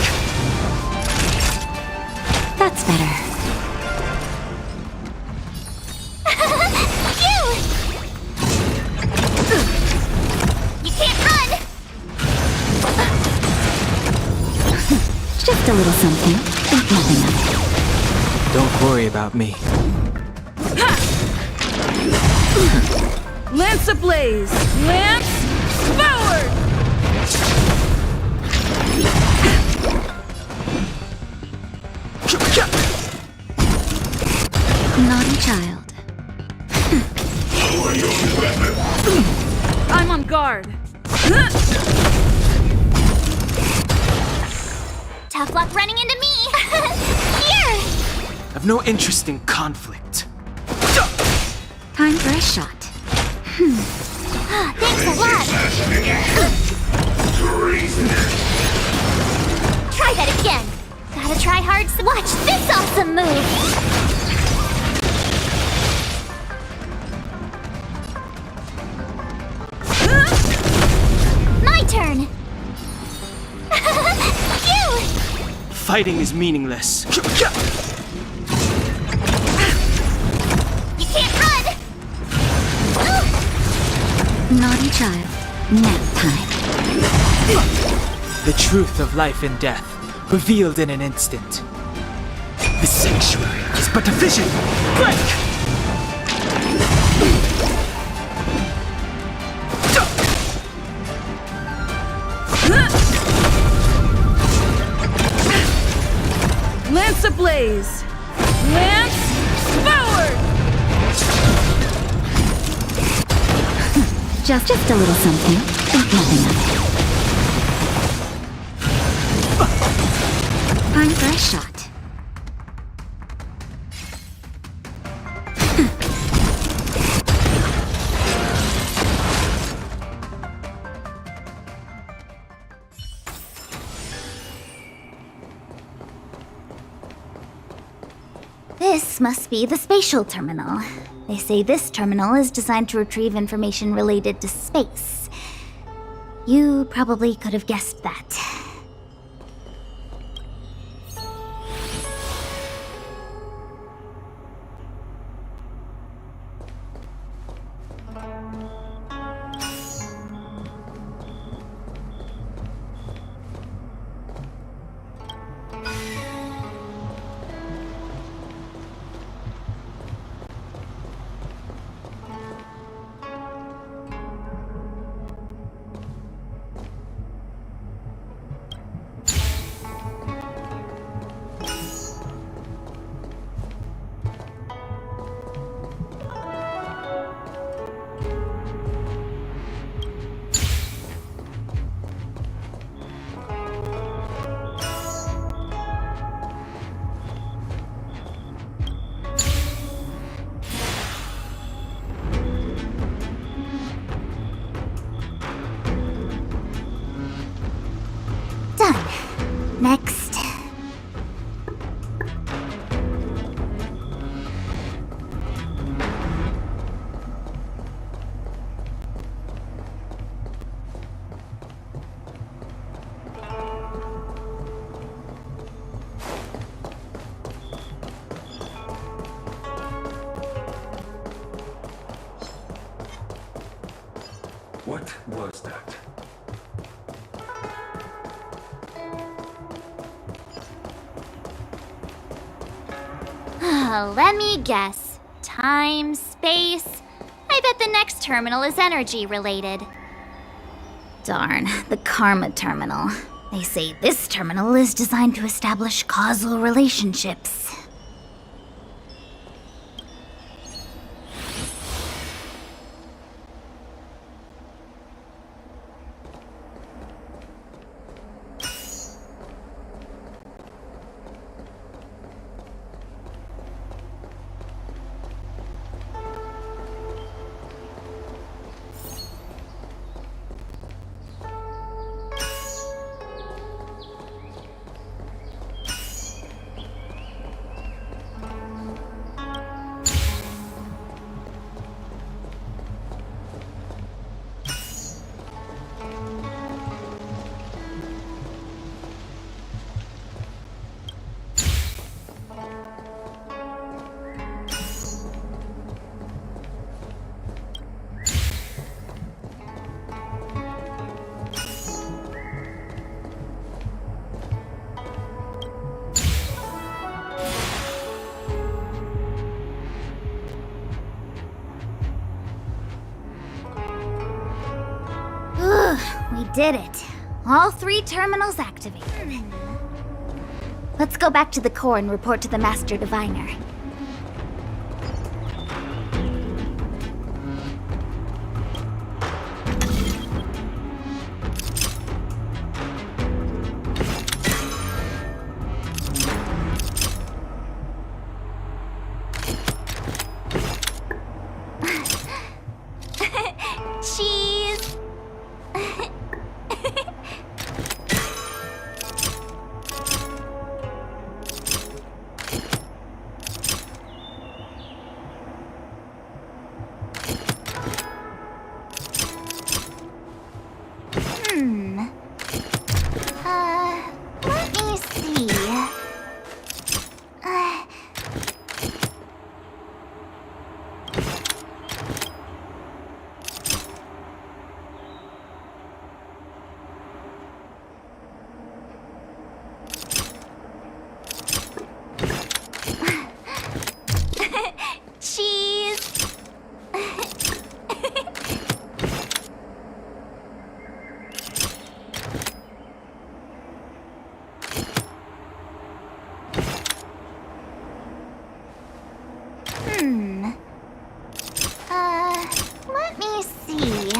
That's better. You can't run! Just a little something. Think nothing of it. Don't worry about me. Lance ablaze! Lance forward! Naughty child. I'm on guard. Tough luck running into me! Here! I've no interest in conflict. Time for a shot. Thanks a lot! Try that again! Gotta try hard. Watch this awesome move! My turn! Phew! Fighting is meaningless. You can't run! Naughty child. Nap time. The truth of life and death, revealed in an instant. The sanctuary is but a vision. Break! Lance ablaze! Lance forward! Just a little something. Think nothing of it. Time for a shot. This must be the spatial terminal. They say this terminal is designed to retrieve information related to space. You probably could have guessed that. Done. Next. What was that? Let me guess. Time, space. I bet the next terminal is energy related. Darn, the Karma Terminal. They say this terminal is designed to establish causal relationships. We did it. All 3 terminals activated. Let's go back to the core and report to the Master Diviner. Cheese! Let me see. Cheese! Let me see.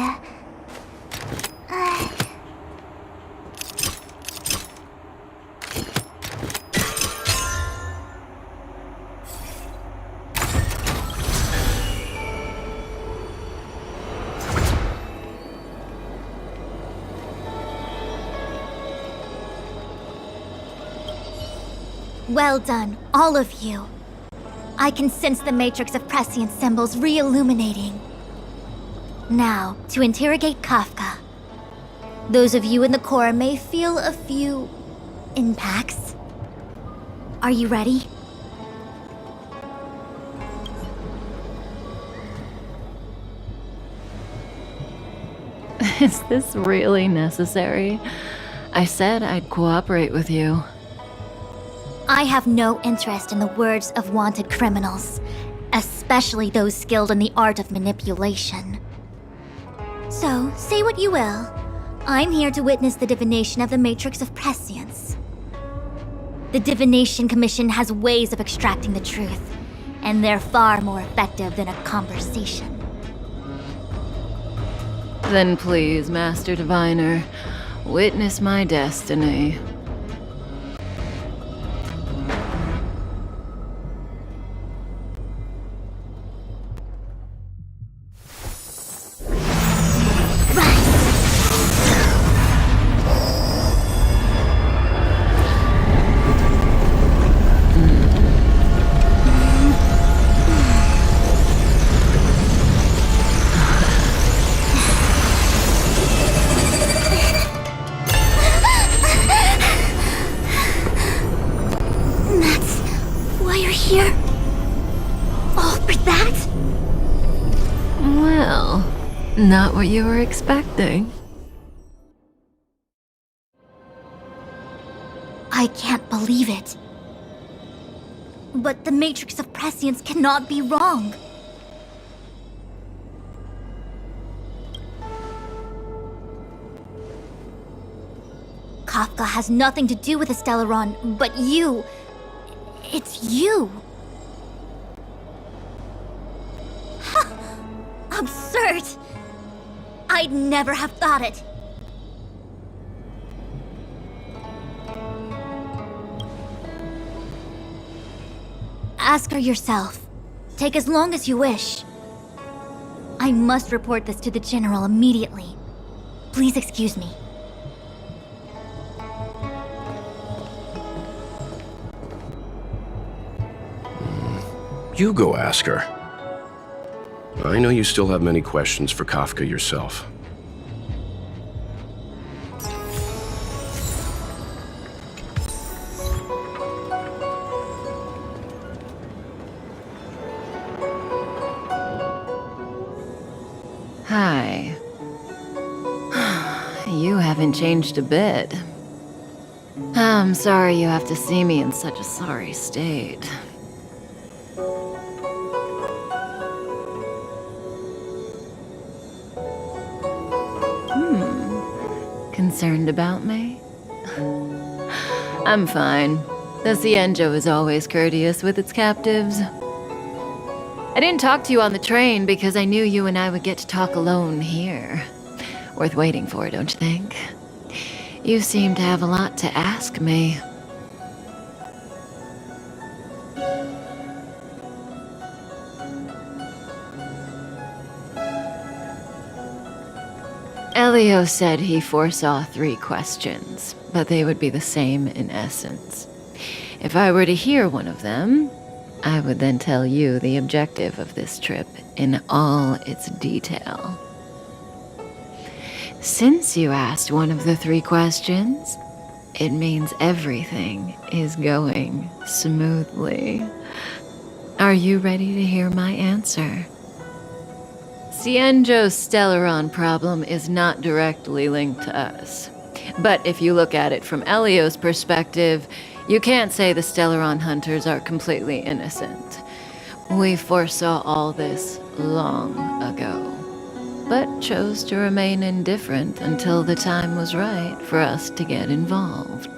Well done, all of you. I can sense the matrix of prescient symbols re-illuminating. Now, to interrogate Kafka. Those of you in the core may feel a few impacts. Are you ready? Is this really necessary? I said I'd cooperate with you. I have no interest in the words of wanted criminals, especially those skilled in the art of manipulation. So, say what you will. I'm here to witness the divination of the Matrix of Prescience. The Divination Commission has ways of extracting the truth, and they're far more effective than a conversation. Then please, Master Diviner, witness my destiny. Not what you were expecting. I can't believe it. But the Matrix of Prescience cannot be wrong. Kafka has nothing to do with the Stellaron, but you... It's you. Absurd! I'd never have thought it. Ask her yourself. Take as long as you wish. I must report this to the General immediately. Please excuse me. You go ask her. I know you still have many questions for Kafka yourself. Hi. You haven't changed a bit. I'm sorry you have to see me in such a sorry state. concerned about me? I'm fine. The Cienjo is always courteous with its captives. I didn't talk to you on the train because I knew you and I would get to talk alone here. Worth waiting for, don't you think? You seem to have a lot to ask me. Elio said he foresaw 3 questions, but they would be the same in essence. If I were to hear one of them, I would then tell you the objective of this trip in all its detail. Since you asked one of the 3 questions, it means everything is going smoothly. Are you ready to hear my answer? Cienjo's Stellaron problem is not directly linked to us. But if you look at it from Elio's perspective, you can't say the Stellaron hunters are completely innocent. We foresaw all this long ago, but chose to remain indifferent until the time was right for us to get involved.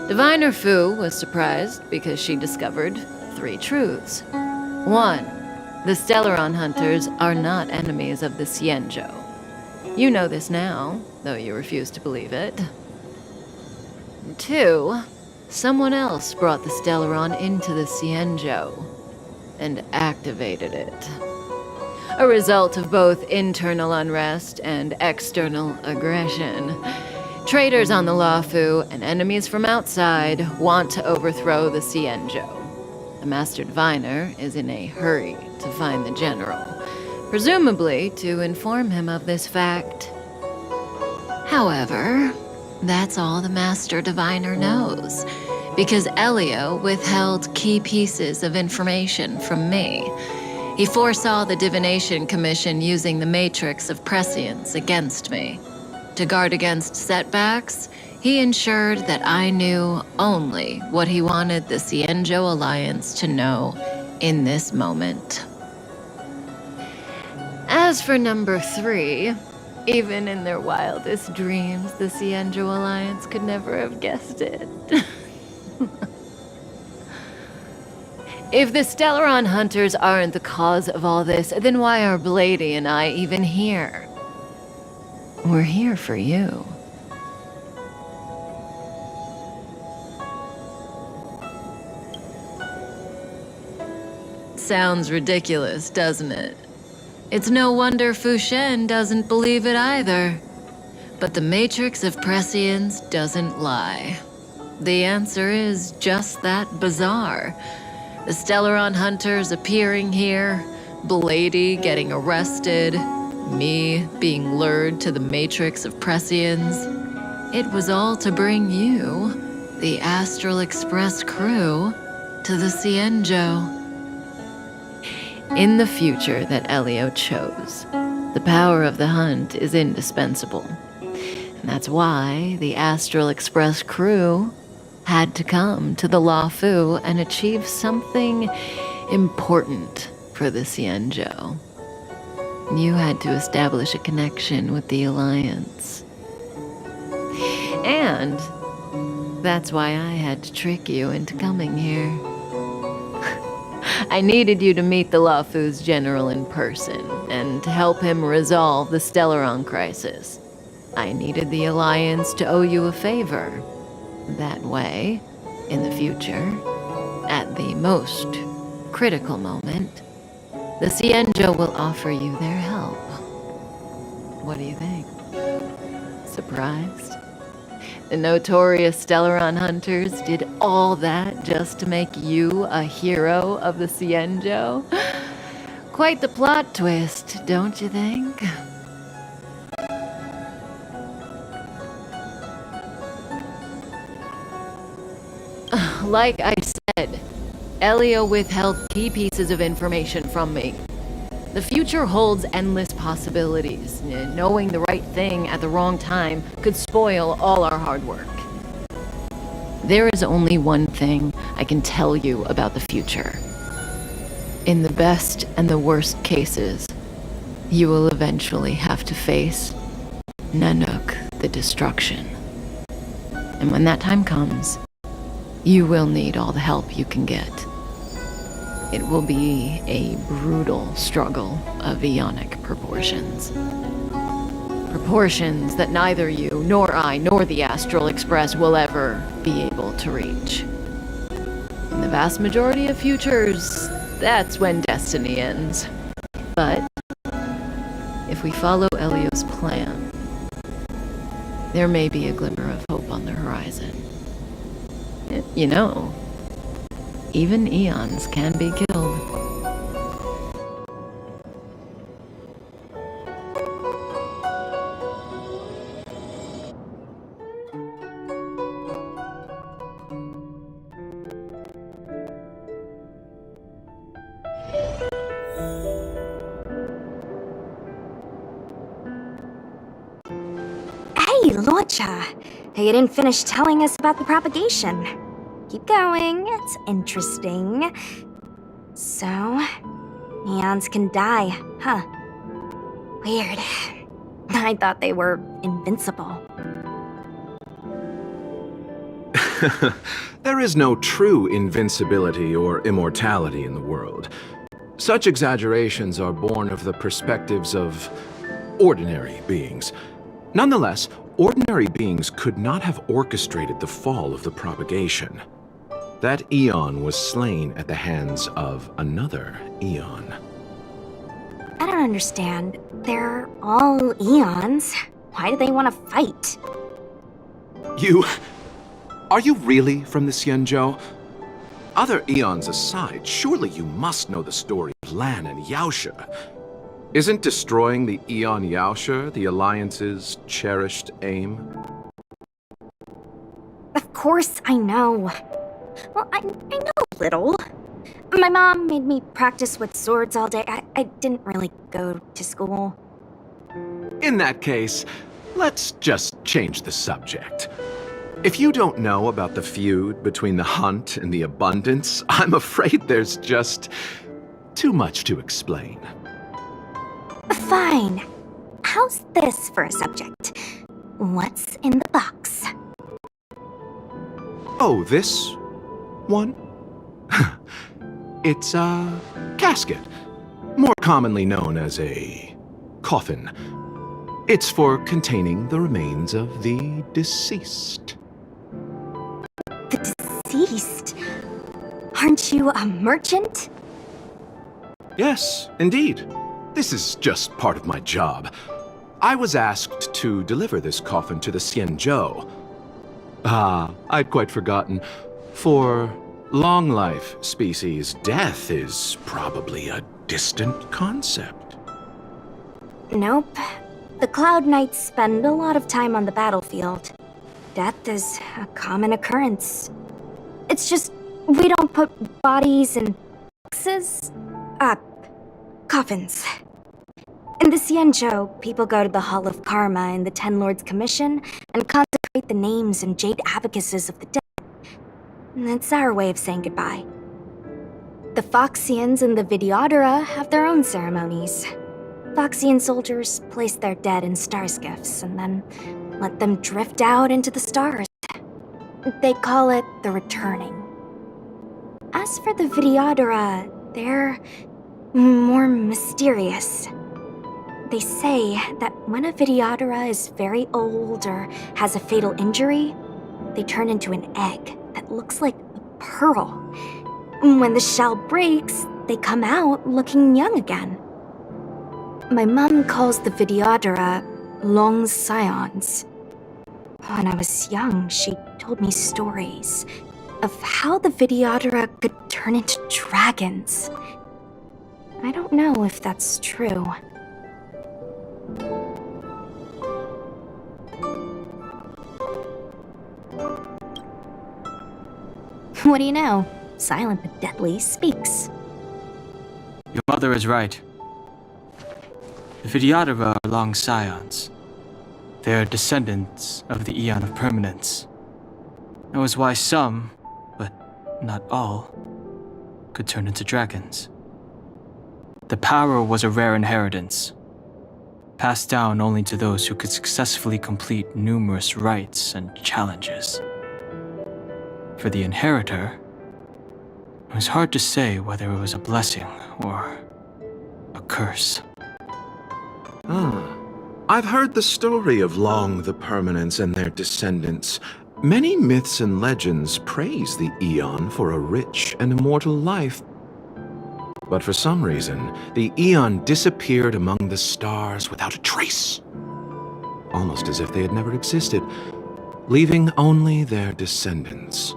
Diviner Fu was surprised because she discovered 3 truths. 1. The Stellaron hunters are not enemies of the Cienjo. You know this now, though you refuse to believe it. 2. Someone else brought the Stellaron into the Cienjo and activated it. A result of both internal unrest and external aggression. Traitors on the Luofu and enemies from outside want to overthrow the Cienjo. The Master Diviner is in a hurry to find the General, presumably to inform him of this fact. However, that's all the Master Diviner knows, because Elio withheld key pieces of information from me. He foresaw the Divination Commission using the Matrix of Prescience against me. To guard against setbacks, he ensured that I knew only what he wanted the Cienjo Alliance to know in this moment. As for number 3, even in their wildest dreams, the Cienjo Alliance could never have guessed it. If the Stellaron hunters aren't the cause of all this, then why are Blady and I even here? We're here for you. Sounds ridiculous, doesn't it? It's no wonder Fu Shen doesn't believe it either. But the Matrix of Prescience doesn't lie. The answer is just that bizarre. The Stellaron hunters appearing here, Blady getting arrested, me being lured to the Matrix of Prescience. It was all to bring you, the Astral Express crew, to the Cienjo. In the future that Elio chose, the power of the hunt is indispensable. And that's why the Astral Express crew had to come to the Luofu and achieve something important for the Cienjo. You had to establish a connection with the Alliance. And that's why I had to trick you into coming here. I needed you to meet the Luofu's general in person and to help him resolve the Stellaron crisis. I needed the Alliance to owe you a favor. That way, in the future, at the most critical moment, the Cienjo will offer you their help. What do you think? Surprised? The notorious Stellaron hunters did all that just to make you a hero of the Cienjo? Quite the plot twist, don't you think? Like I said, Elio withheld key pieces of information from me. The future holds endless possibilities. Knowing the right thing at the wrong time could spoil all our hard work. There is only one thing I can tell you about the future. In the best and the worst cases, you will eventually have to face Nanook the the destruction. And when that time comes, you will need all the help you can get. It will be a brutal struggle of Aeonic proportions. Proportions that neither you, nor I, nor the Astral Express will ever be able to reach. In the vast majority of futures, that's when destiny ends. But if we follow Elio's plan, there may be a glimmer of hope on the horizon. You know, even eons can be killed. Hey, Lorcha! You didn't finish telling us about the propagation. Keep going, it's interesting. So, eons can die, huh? Weird. I thought they were invincible. There is no true invincibility or immortality in the world. Such exaggerations are born of the perspectives of ordinary beings. Nonetheless, ordinary beings could not have orchestrated the fall of the propagation. That eon was slain at the hands of another eon. I don't understand. They're all eons. Why do they want to fight? Are you really from the Xianzhou? Other eons aside, surely you must know the story of Lan and Yaoshe. Isn't destroying the Eon Yaoshe the Alliance's cherished aim? Of course I know. Well, I know a little. My mom made me practice with swords all day. I didn't really go to school. In that case, let's just change the subject. If you don't know about the feud between the Hunt and the Abundance, I'm afraid there's just too much to explain. Fine. How's this for a subject? What's in the box? Oh, this one? It's a casket, more commonly known as a coffin. It's for containing the remains of the deceased. The deceased? Aren't you a merchant? Yes, indeed. This is just part of my job. I was asked to deliver this coffin to the Xianzhou. I'd quite forgotten. For long life species, death is probably a distant concept. Nope. The Cloud Knights spend a lot of time on the battlefield. Death is a common occurrence. It's just, we don't put bodies in boxes? Coffins. In the Xianzhou, people go to the Hall of Karma in the Ten Lords Commission and consecrate the names and jade abacuses of the dead. It's our way of saying goodbye. The Foxians and the Vidyadhara have their own ceremonies. Foxian soldiers place their dead in star skiffs and then let them drift out into the stars. They call it the returning. As for the Vidyadhara, they're more mysterious. They say that when a Vidyadhara is very old or has a fatal injury, they turn into an egg that looks like a pearl. When the shell breaks, they come out looking young again. My mom calls the Vidyadhara long scions. When I was young, she told me stories of how the Vidyadhara could turn into dragons. I don't know if that's true. What do you know? Silent but deadly speaks. Your mother is right. The Vidyadhara are long scions. They are descendants of the Eon of Permanence. That was why some, but not all, could turn into dragons. The power was a rare inheritance. passed down only to those who could successfully complete numerous rites and challenges. For the inheritor, it was hard to say whether it was a blessing or a curse. I've heard the story of Long the Permanents and their descendants. Many myths and legends praise the Aeon for a rich and immortal life. But for some reason, the Aeon disappeared among the stars without a trace. Almost as if they had never existed, leaving only their descendants.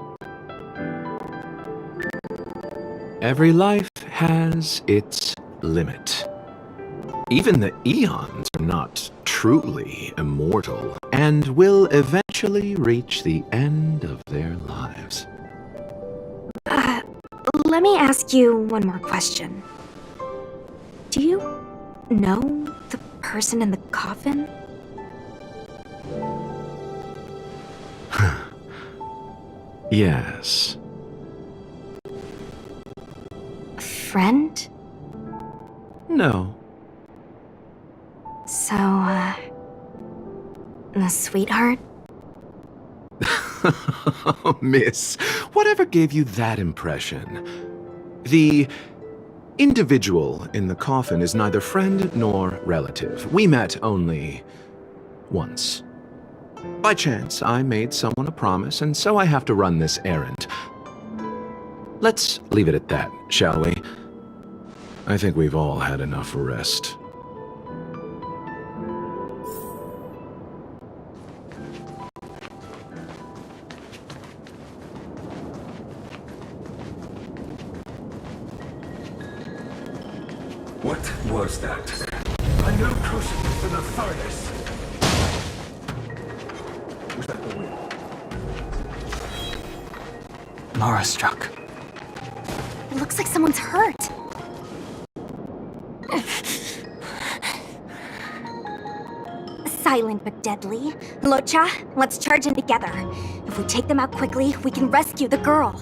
Every life has its limit. Even the Aeons are not truly immortal and will eventually reach the end of their lives. Let me ask you one more question. Do you know the person in the coffin? Yes. Friend? No. So, a sweetheart? Miss, whatever gave you that impression? The individual in the coffin is neither friend nor relative. We met only once. By chance, I made someone a promise, and so I have to run this errand. Let's leave it at that, shall we? I think we've all had enough rest. What was that? A new crucible to the furnace. Was that the wind? Mara struck. Looks like someone's hurt. Silent but deadly. Locha, let's charge in together. If we take them out quickly, we can rescue the girl.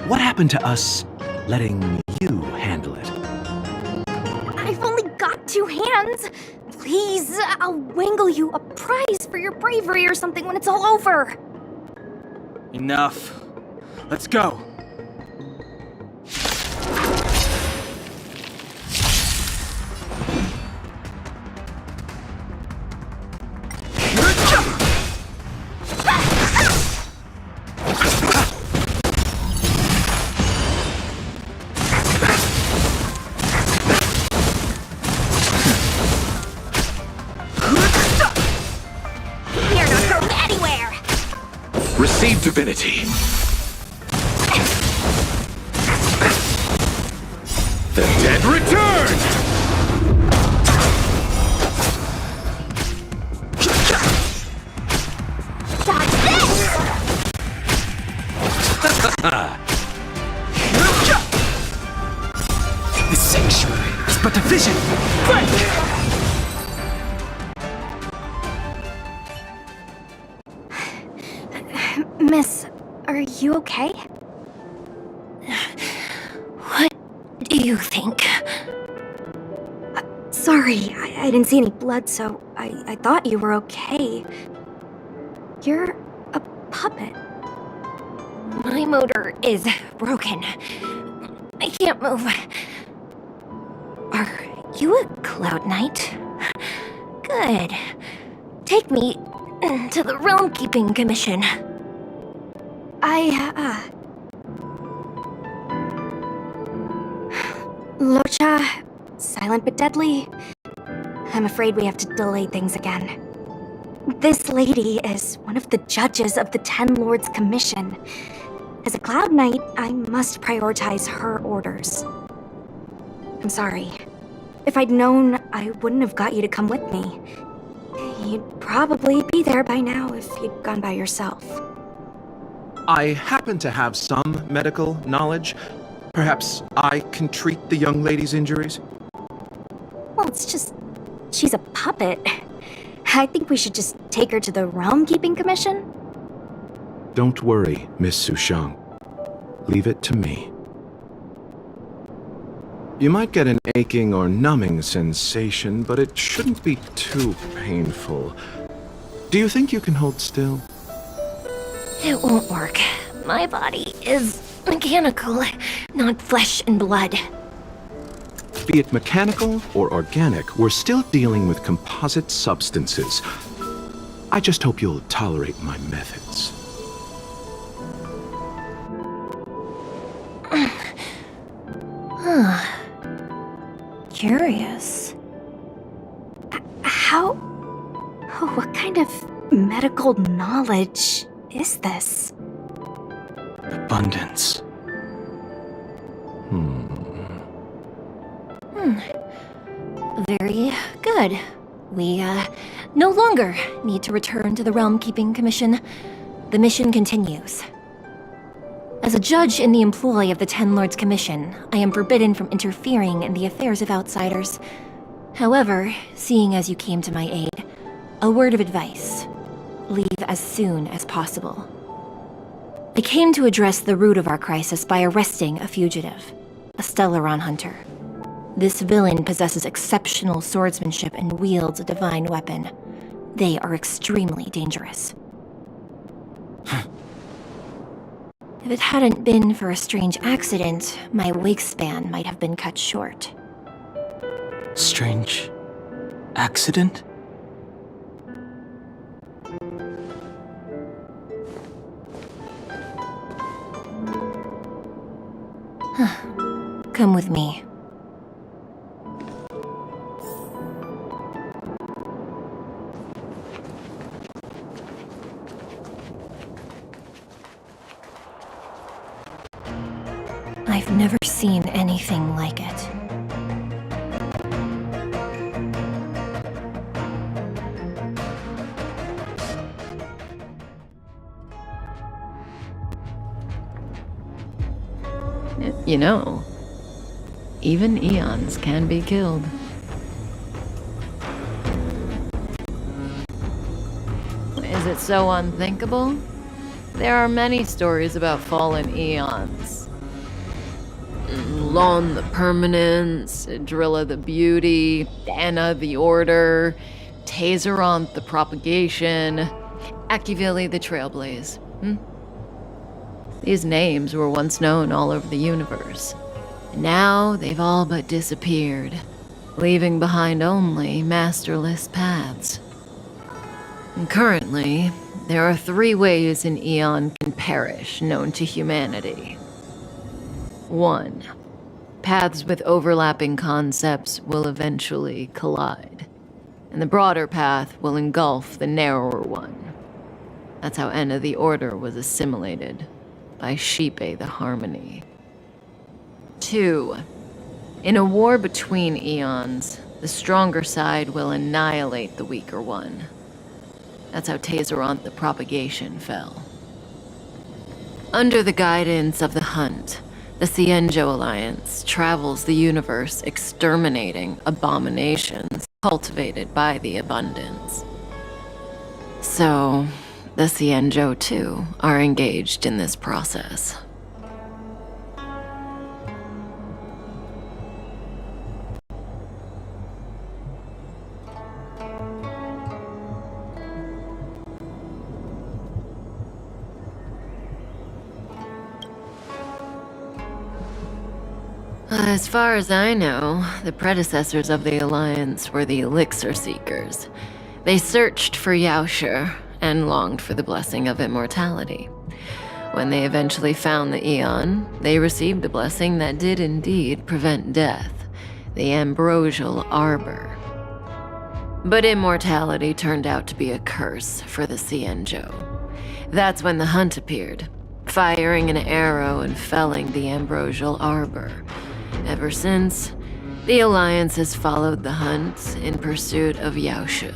What happened to us letting you handle it? I've only got 2 hands. Please, I'll wangle you a prize for your bravery or something when it's all over. Enough. Let's go. Receive divinity. The dead return! The sanctuary is but a vision. Fight! Miss, are you okay? What do you think? Sorry, I didn't see any blood, so I thought you were okay. You're a puppet. My motor is broken. I can't move. Are you a Cloud Knight? Good. Take me to the Realm Keeping Commission. Locha, silent but deadly. I'm afraid we have to delay things again. This lady is one of the judges of the Ten Lords Commission. As a Cloud Knight, I must prioritize her orders. I'm sorry. If I'd known, I wouldn't have got you to come with me. You'd probably be there by now if you'd gone by yourself. I happen to have some medical knowledge. Perhaps I can treat the young lady's injuries? Well, it's just... she's a puppet. I think we should just take her to the Realm Keeping Commission. Don't worry, Miss Sushang. Leave it to me. You might get an aching or numbing sensation, but it shouldn't be too painful. Do you think you can hold still? It won't work. My body is mechanical, not flesh and blood. Be it mechanical or organic, we're still dealing with composite substances. I just hope you'll tolerate my methods. Huh. Curious. How? What kind of medical knowledge is this? Abundance. Very good. We, no longer need to return to the Realm Keeping Commission. The mission continues. As a judge in the employ of the Ten Lords Commission, I am forbidden from interfering in the affairs of outsiders. However, seeing as you came to my aid, a word of advice. Leave as soon as possible. I came to address the root of our crisis by arresting a fugitive, a Stellaron hunter. This villain possesses exceptional swordsmanship and wields a divine weapon. They are extremely dangerous. If it hadn't been for a strange accident, my wakespan might have been cut short. Strange accident? Come with me. I've never seen anything like it. You know, even eons can be killed. Is it so unthinkable? There are many stories about fallen eons. Lon the Permanence, Drilla the Beauty, Anna the Order, Tazeronth the Propagation, Akivili the Trailblaze. These names were once known all over the universe. Now they've all but disappeared, leaving behind only masterless paths. And currently, there are 3 ways an eon can perish known to humanity. 1. Paths with overlapping concepts will eventually collide, and the broader path will engulf the narrower one. That's how Enna the Order was assimilated by Xipe the Harmony. 2. In a war between eons, the stronger side will annihilate the weaker one. That's how Tazeronth the Propagation fell. Under the guidance of the Hunt, the Xianzhou Alliance travels the universe exterminating abominations cultivated by the Abundance. So, the Xianzhou too are engaged in this process. As far as I know, the predecessors of the Alliance were the Elixir Seekers. They searched for Yaoshi and longed for the blessing of immortality. When they eventually found the Aeon, they received a blessing that did indeed prevent death, the Ambrosial Arbor. But immortality turned out to be a curse for the Xianzhou. That's when the Hunt appeared, firing an arrow and felling the Ambrosial Arbor. Ever since, the Alliance has followed the Hunt in pursuit of Yaoshi,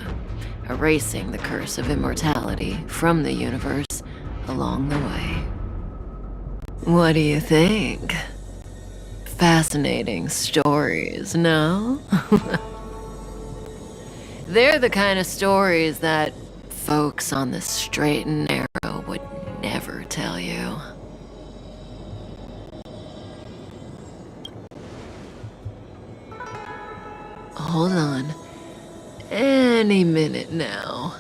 erasing the curse of immortality from the universe along the way. What do you think? Fascinating stories, no? They're the kind of stories that folks on the straight and narrow would never tell you. hold on. Any minute now.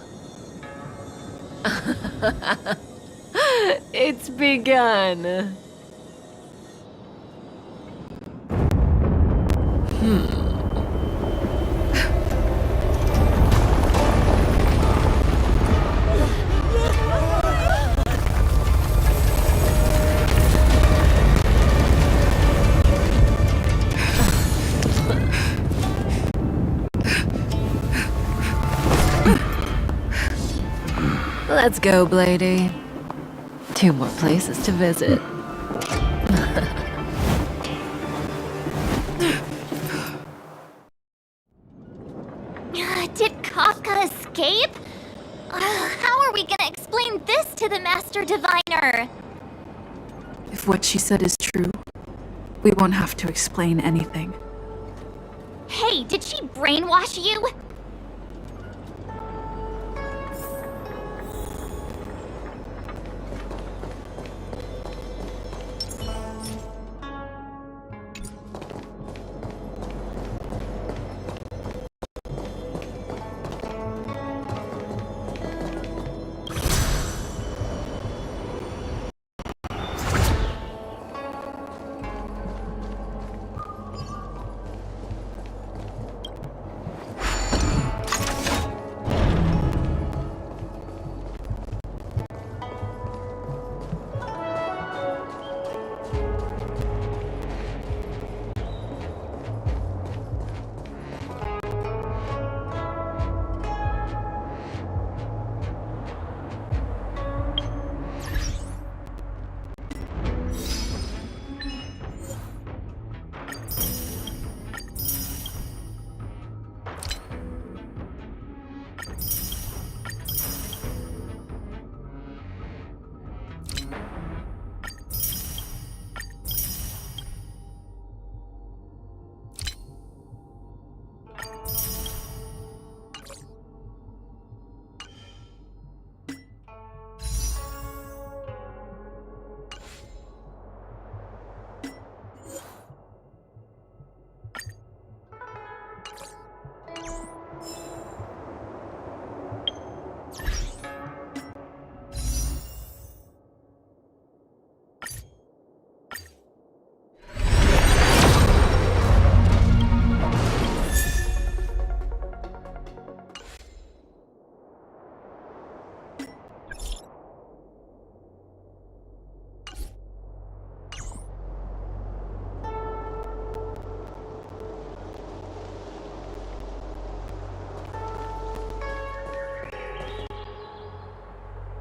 It's begun. Let's go, Blady. 2 more places to visit. Did Kafka escape? How are we gonna explain this to the Master Diviner? If what she said is true, we won't have to explain anything. Hey, did she brainwash you?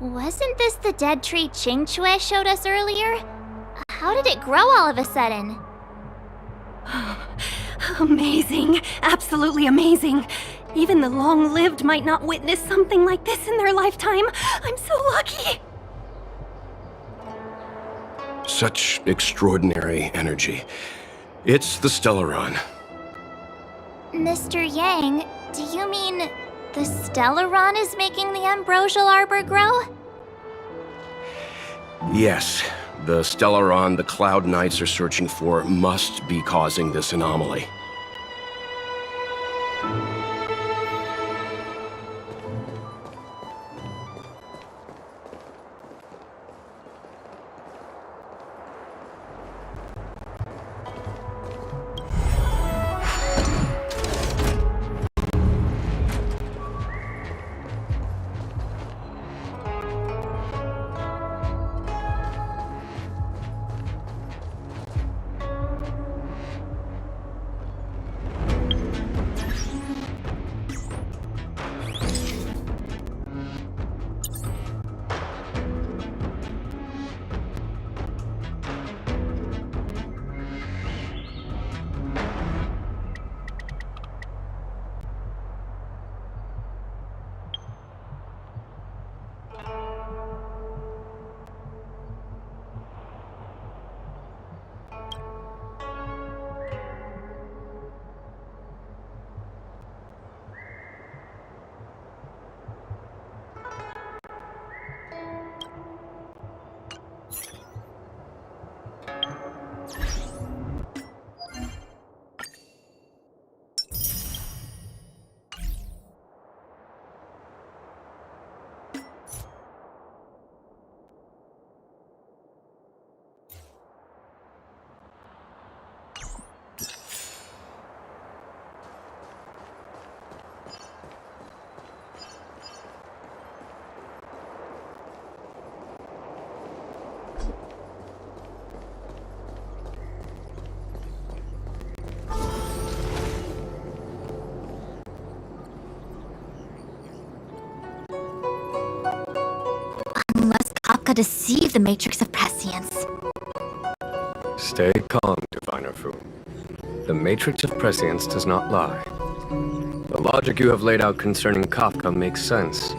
Wasn't this the dead tree Qingque showed us earlier? How did it grow all of a sudden? Amazing. Absolutely amazing. Even the long-lived might not witness something like this in their lifetime. I'm so lucky. Such extraordinary energy. It's the Stellaron. Mr. Yang, do you mean the Stellaron is making the Ambrosial Arbor grow? Yes, the Stellaron the Cloud Knights are searching for must be causing this anomaly. to deceive the Matrix of Prescience. Stay calm, Diviner Fu. The Matrix of Prescience does not lie. The logic you have laid out concerning Kafka makes sense.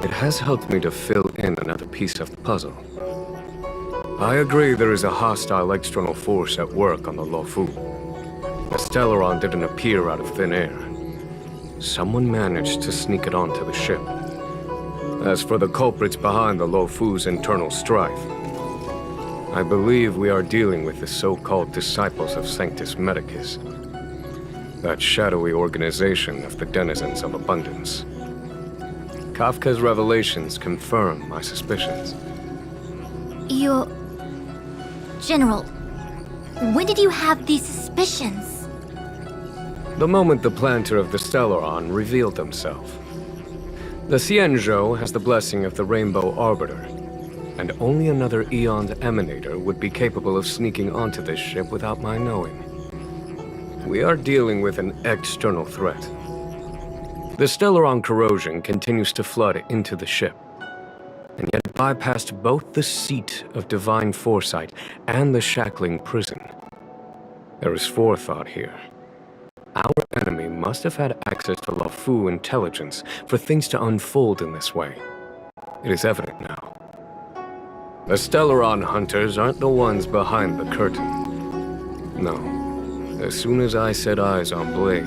It has helped me to fill in another piece of the puzzle. I agree there is a hostile external force at work on the Luofu. The Stellaron didn't appear out of thin air. Someone managed to sneak it onto the ship. As for the culprits behind the Luofu's internal strife, I believe we are dealing with the so-called Disciples of Sanctus Medicus. That shadowy organization of the denizens of abundance. Kafka's revelations confirm my suspicions. General, when did you have these suspicions? The moment the planter of the Stellaron revealed himself. The Xianzhou has the blessing of the Rainbow Arbiter, and only another Aeon's Emanator would be capable of sneaking onto this ship without my knowing. We are dealing with an external threat. The Stellaron corrosion continues to flood into the ship, and yet it bypassed both the seat of divine foresight and the shackling prison. There is forethought here. Our enemy must have had access to Luofu intelligence for things to unfold in this way. It is evident now. The Stellaron hunters aren't the ones behind the curtain. No. As soon as I set eyes on Blade,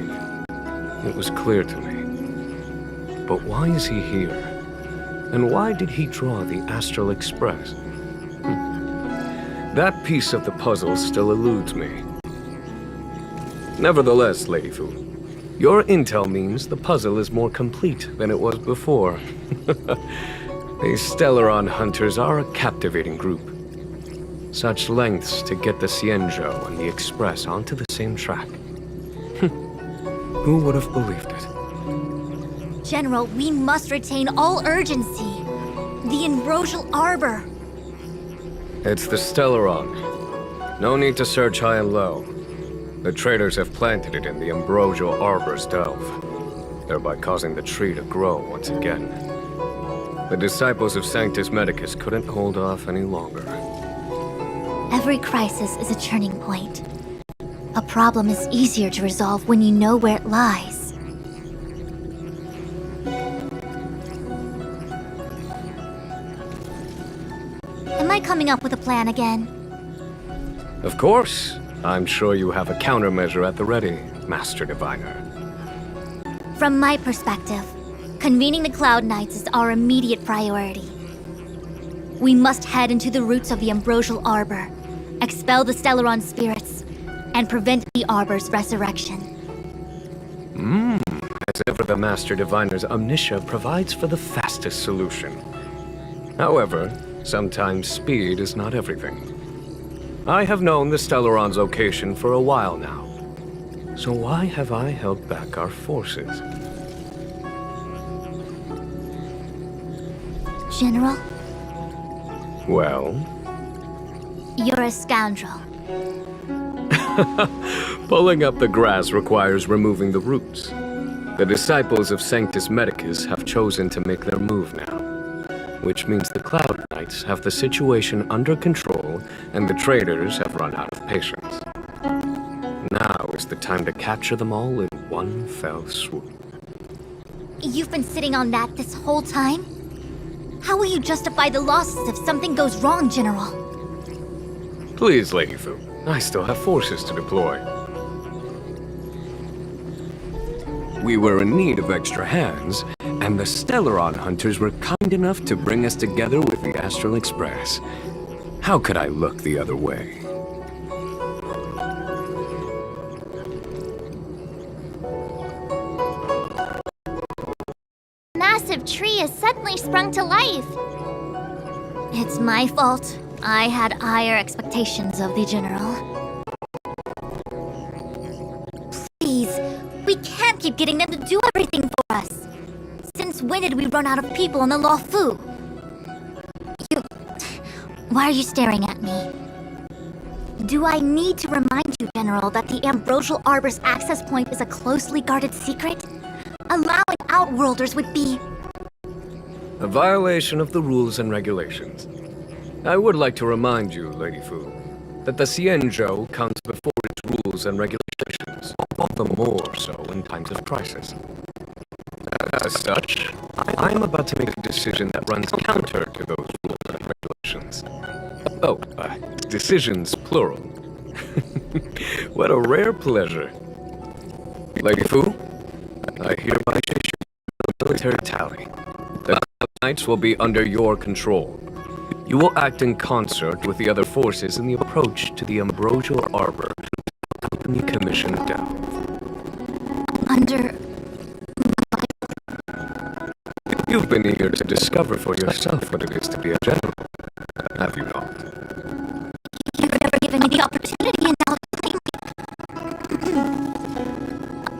it was clear to me. But why is he here? And why did he draw the Astral Express? That piece of the puzzle still eludes me. Nevertheless, Lady Fu, your intel means the puzzle is more complete than it was before. These Stellaron hunters are a captivating group. Such lengths to get the Xianzhou and the Express onto the same track. Who would have believed it? General, we must retain all urgency. The Ambrosial Arbor. It's the Stellaron. No need to search high and low. The traders have planted it in the Ambrosial Arbor's delve, thereby causing the tree to grow once again. The Disciples of Sanctus Medicus couldn't hold off any longer. Every crisis is a turning point. A problem is easier to resolve when you know where it lies. Am I coming up with a plan again? Of course. I'm sure you have a countermeasure at the ready, Master Diviner. From my perspective, convening the Cloud Knights is our immediate priority. We must head into the roots of the Ambrosial Arbor, expel the Stellaron spirits, and prevent the Arbor's resurrection. As ever, the Master Diviner's omniscia provides for the fastest solution. However, sometimes speed is not everything. I have known the Stellaron's location for a while now. So why have I held back our forces? General? Well? You're a scoundrel. Pulling up the grass requires removing the roots. The Disciples of Sanctus Medicus have chosen to make their move now, which means the Cloud Knights have the situation under control and the traders have run out of patience. Now is the time to capture them all in one fell swoop. You've been sitting on that this whole time? How will you justify the losses if something goes wrong, General? Please, Lady Fu, I still have forces to deploy. We were in need of extra hands, and the Stellaron hunters were kind enough to bring us together with the Astral Express. How could I look the other way? Massive tree has suddenly sprung to life. It's my fault. I had higher expectations of the General. Please, we can't keep getting them to do everything for us. Since when did we run out of people in the Luofu? Why are you staring at me? Do I need to remind you, General, that the Ambrosial Arbor's access point is a closely guarded secret? Allowing Outworlders would be... A violation of the rules and regulations. I would like to remind you, Lady Fu, that the Xianzhou comes before its rules and regulations, all the more so in times of crisis. As such, I'm about to make a decision that runs counter to those rules and regulations. Oh, decisions plural. What a rare pleasure. Lady Fu, I hereby issue the military tally. The Knights will be under your control. You will act in concert with the other forces in the approach to the Ambrosial Arbor Company Commission down. Under... You've been eager to discover for yourself what it is to be a general, have you not? You've never given me the opportunity, and now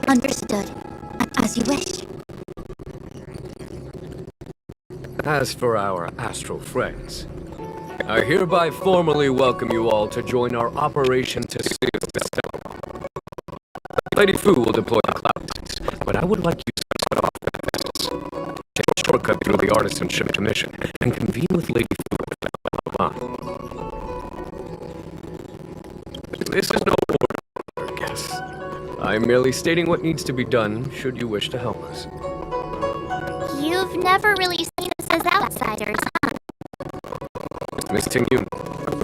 Understood. As you wish. As for our astral friends, I hereby formally welcome you all to join our operation to seal the Stellar. Lady Fu will deploy the Cloud Knights, but I would like you to set off Ephesus, take a shortcut through the Artisanship Commission, and convene with Lady Fu at the line. This is no order, guess. I'm merely stating what needs to be done, should you wish to help us. You've never really seen us as outsiders, huh? Miss Ting-Yun,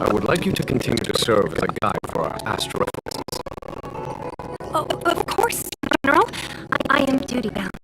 I would like you to continue to serve as a guide for our astral efforts. Oh, of course, General. I am duty-bound.